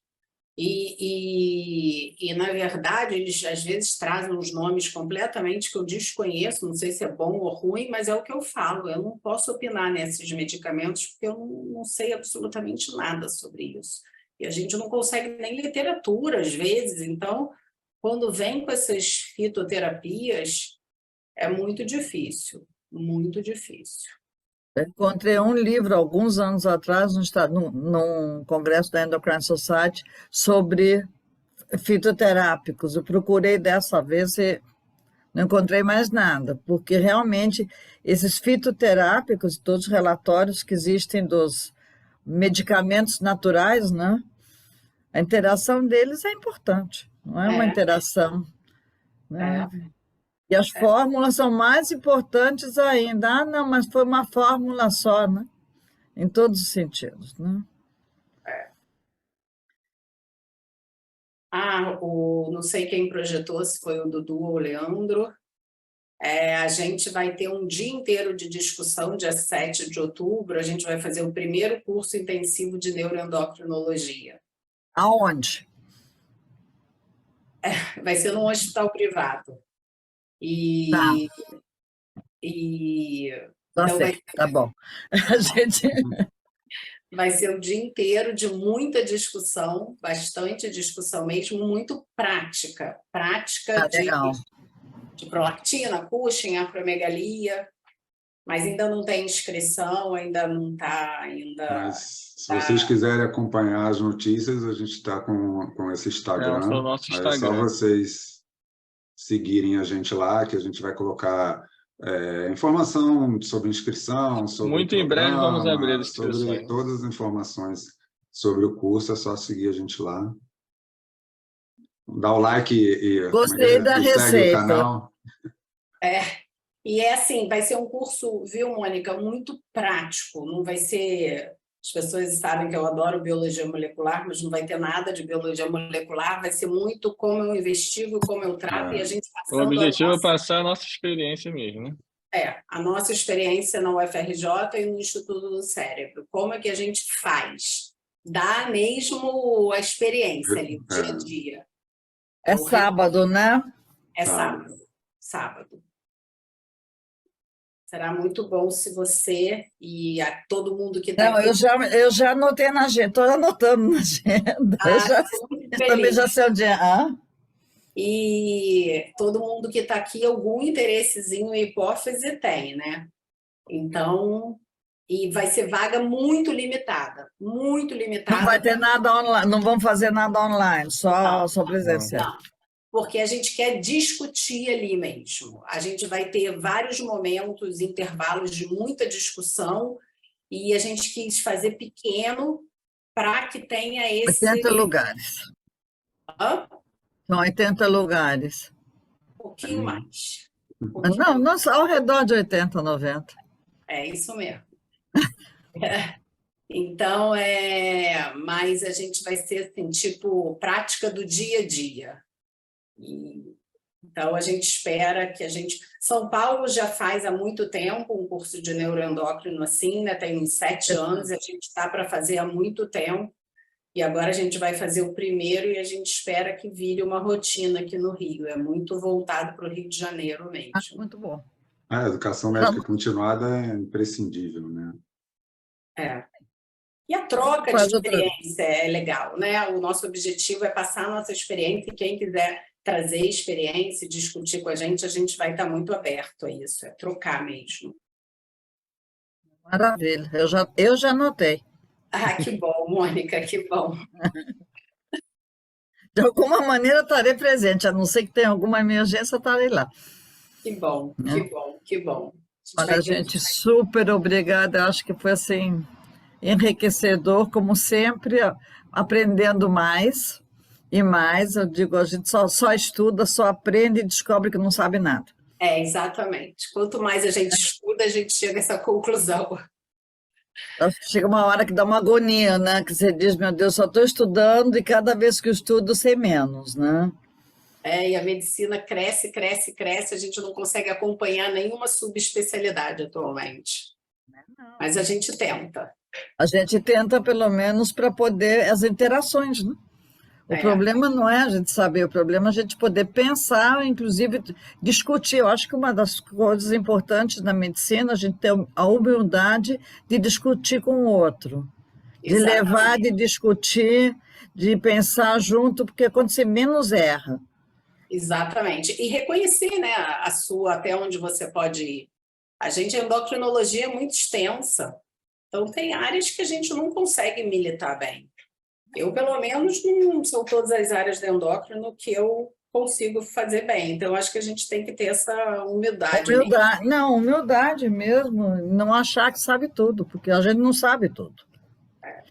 E, na verdade, eles às vezes trazem uns nomes completamente que eu desconheço, não sei se é bom ou ruim, mas é o que eu falo, eu não posso opinar nesses medicamentos porque eu não sei absolutamente nada sobre isso. E a gente não consegue nem literatura, às vezes, então, quando vem com essas fitoterapias, é muito difícil, muito difícil. Eu encontrei um livro, alguns anos atrás, num congresso da Endocrine Society, sobre fitoterápicos. Eu procurei dessa vez e não encontrei mais nada, porque realmente esses fitoterápicos, todos os relatórios que existem dos medicamentos naturais, né? A interação deles é importante, não é uma interação, né? E as fórmulas são mais importantes ainda. Ah, não, mas foi uma fórmula só, né? Em todos os sentidos, né? Não sei quem projetou, se foi o Dudu ou o Leandro. A gente vai ter um dia inteiro de discussão, dia 7 de outubro, a gente vai fazer o primeiro curso intensivo de neuroendocrinologia. Aonde? Vai ser num hospital privado. Tá. Tá Então certo, tá bom. A gente... vai ser o dia inteiro de muita discussão, bastante discussão mesmo, muito prática. Prática legal. de prolactina, Cushing, acromegalia, mas ainda não tem inscrição, ainda não está... Mas se vocês quiserem acompanhar as notícias, a gente está com esse Instagram. É o nosso Aí é só Instagram. vocês seguirem a gente lá, que a gente vai colocar informação sobre inscrição, sobre Muito o em breve vamos programa, abrir as sobre inscrições. todas as informações sobre o curso, é só seguir a gente lá. Dá o like e Gostei da e segue o receita. canal. E é assim, vai ser um curso, viu, Mônica, muito prático, não vai ser... As pessoas sabem que eu adoro biologia molecular, mas não vai ter nada de biologia molecular, vai ser muito como eu investigo, como eu trato, e a gente passando... O objetivo é passar a nossa experiência mesmo, né? A nossa experiência na UFRJ e no Instituto do Cérebro. Como é que a gente faz? Dá mesmo a experiência ali, dia a dia. É sábado, né? É sábado. Será muito bom se você e todo mundo que está aqui... Eu já anotei na agenda, estou anotando na agenda. Eu também já sei onde é. E todo mundo que está aqui, algum interessezinho em hipófise tem, né? Então, e vai ser vaga muito limitada, muito limitada. Não vai ter nada online, não vamos fazer nada online, só presencial. Não, porque a gente quer discutir ali mesmo. A gente vai ter vários momentos, intervalos de muita discussão, e a gente quis fazer pequeno para que tenha esse... 80 lugares. São 80 lugares. Um pouquinho mais. Não, ao redor de 80, 90. É isso mesmo. Então, mas a gente vai ser assim, tipo, prática do dia a dia. Então, a gente espera que a gente... São Paulo já faz há muito tempo um curso de neuroendócrino assim, né? Tem uns 7 anos, e a gente está para fazer há muito tempo. E agora a gente vai fazer o primeiro e a gente espera que vire uma rotina aqui no Rio. É muito voltado para o Rio de Janeiro mesmo. Muito bom. A educação médica continuada é imprescindível, né? E a troca de experiência é legal, né? O nosso objetivo é passar a nossa experiência, e quem quiser trazer experiência e discutir com a gente vai estar muito aberto a isso, é trocar mesmo. Maravilha, eu já anotei. Que bom, Mônica, que bom. De alguma maneira estarei presente, a não ser que tenha alguma emergência, estarei lá. Que bom, que bom, que bom. Olha, gente, super obrigada, acho que foi assim, enriquecedor, como sempre, aprendendo mais e mais. Eu digo, a gente só estuda, só aprende e descobre que não sabe nada. Exatamente. Quanto mais a gente estuda, a gente chega a essa conclusão. Chega uma hora que dá uma agonia, né? Que você diz, meu Deus, só estou estudando e cada vez que eu estudo, sei menos, né? E a medicina cresce, cresce, cresce, a gente não consegue acompanhar nenhuma subespecialidade atualmente. Mas a gente tenta. A gente tenta, pelo menos, para poder... As interações, né? O problema não é a gente saber, o problema é a gente poder pensar, inclusive discutir. Eu acho que uma das coisas importantes na medicina é a gente ter a humildade de discutir com o outro. De levar, de discutir, de pensar junto, porque é quando você menos erra. Exatamente. E reconhecer, né, a sua, até onde você pode ir. A endocrinologia é muito extensa. Então, tem áreas que a gente não consegue militar bem. Eu, pelo menos, não são todas as áreas de endócrino que eu consigo fazer bem. Então, acho que a gente tem que ter essa humildade. Não, humildade mesmo. Não achar que sabe tudo, porque a gente não sabe tudo.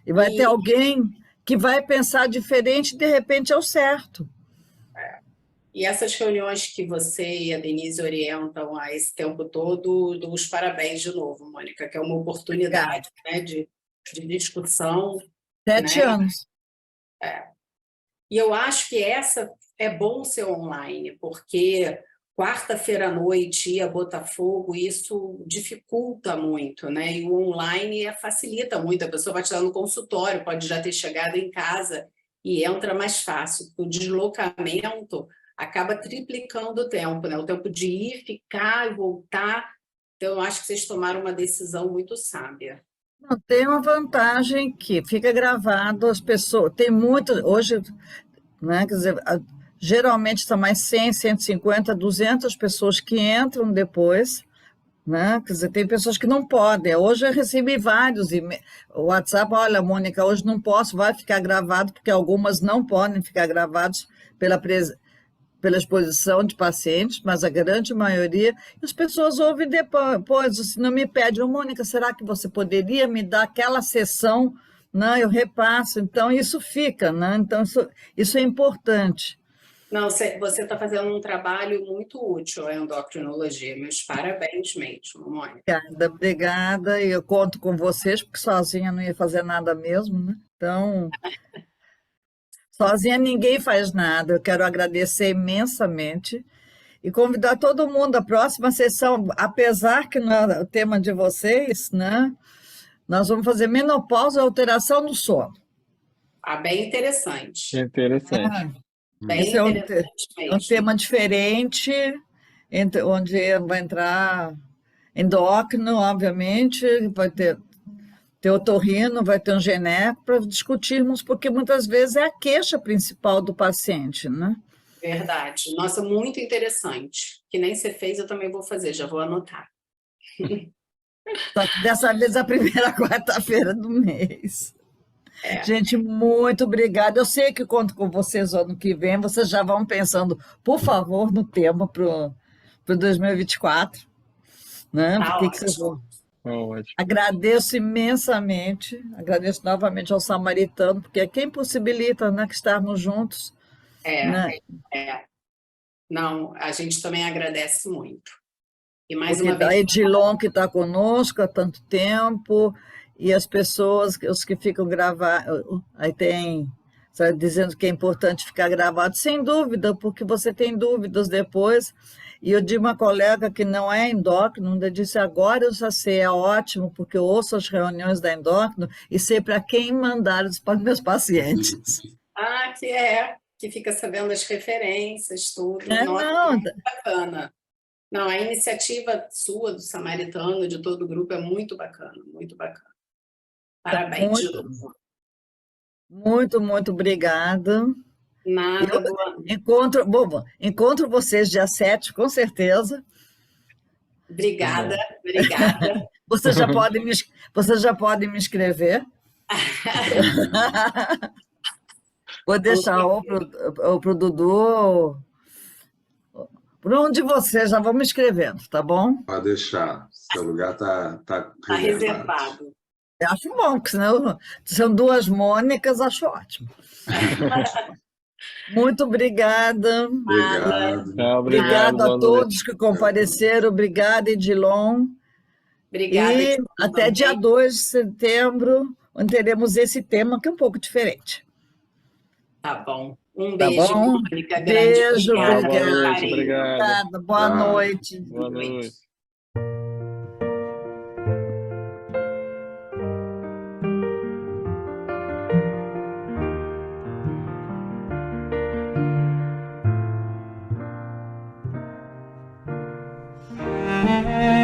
E vai ter alguém que vai pensar diferente e, de repente, é o certo. E essas reuniões que você e a Denise orientam há esse tempo todo, dou os parabéns de novo, Mônica, que é uma oportunidade, né, de discussão. 7 anos. E eu acho que essa é bom ser online, porque quarta-feira à noite ir a Botafogo, isso dificulta muito, né? E o online facilita muito, a pessoa vai te dar no consultório, pode já ter chegado em casa e entra mais fácil, porque o deslocamento acaba triplicando o tempo, né? O tempo de ir, ficar e voltar. Então, eu acho que vocês tomaram uma decisão muito sábia. Não, tem uma vantagem que fica gravado, as pessoas, tem muito, hoje, né, quer dizer, geralmente são mais 100, 150, 200 pessoas que entram depois, né? Quer dizer, tem pessoas que não podem. Hoje eu recebi vários WhatsApp, olha, Mônica, hoje não posso, vai ficar gravado, porque algumas não podem ficar gravados pela exposição de pacientes, mas a grande maioria, e as pessoas ouvem depois, se não me pede, Mônica, será que você poderia me dar aquela sessão? Não, eu repasso, então isso fica, né? Então isso é importante. Não, você está fazendo um trabalho muito útil à endocrinologia. Meus parabéns mesmo, Mônica. Obrigada, e eu conto com vocês, porque sozinha não ia fazer nada mesmo, né? Então, sozinha ninguém faz nada. Eu quero agradecer imensamente e convidar todo mundo à próxima sessão, apesar que não é o tema de vocês, né? Nós vamos fazer menopausa e alteração do sono. Bem interessante. Interessante. Bem Esse é um interessante mesmo. tema diferente, onde vai entrar endócrino, obviamente, vai ter otorrino, vai ter um genético, para discutirmos, porque muitas vezes é a queixa principal do paciente, né? Verdade. Nossa, muito interessante. Que nem você fez, eu também vou fazer, já vou anotar. Só que dessa vez a primeira quarta-feira do mês. Gente, muito obrigada. Eu sei que conto com vocês ano que vem, vocês já vão pensando, por favor, no tema para o 2024, né? Tá Porque que vocês ótimo. vão... Ótimo. Agradeço imensamente, agradeço novamente ao Samaritano, porque é quem possibilita, né, que estarmos juntos. Né? Não, a gente também agradece muito. E mais Porque uma vez... a Edilon, que está conosco há tanto tempo, e as pessoas, os que ficam gravados, aí tem, sabe, dizendo que é importante ficar gravado, sem dúvida, porque você tem dúvidas depois. E eu de uma colega que não é endócrino, ainda disse, agora eu já sei, é ótimo, porque eu ouço as reuniões da endócrino e sei para quem mandar para os meus pacientes. Que fica sabendo as referências, tudo. Nossa, não. Muito bacana. Não, a iniciativa sua, do Samaritano, de todo o grupo, é muito bacana, muito bacana. Parabéns. Muito, muito obrigada. Nada, Encontro vocês dia 7, com certeza. Obrigada. Você já pode me escrever. Vou deixar ou para o Dudu, por onde vocês já vão me escrevendo, tá bom? Pode deixar, seu lugar está reservado. Eu acho bom, porque senão são duas Mônicas, acho ótimo. Muito obrigada. Obrigado a todos que compareceram. Obrigada, Edilon. Obrigada. E até dia 2 de setembro, onde teremos esse tema que é um pouco diferente. Tá bom. Um beijo, Mônica. Beijo, obrigada. Boa noite. Boa noite. Yeah.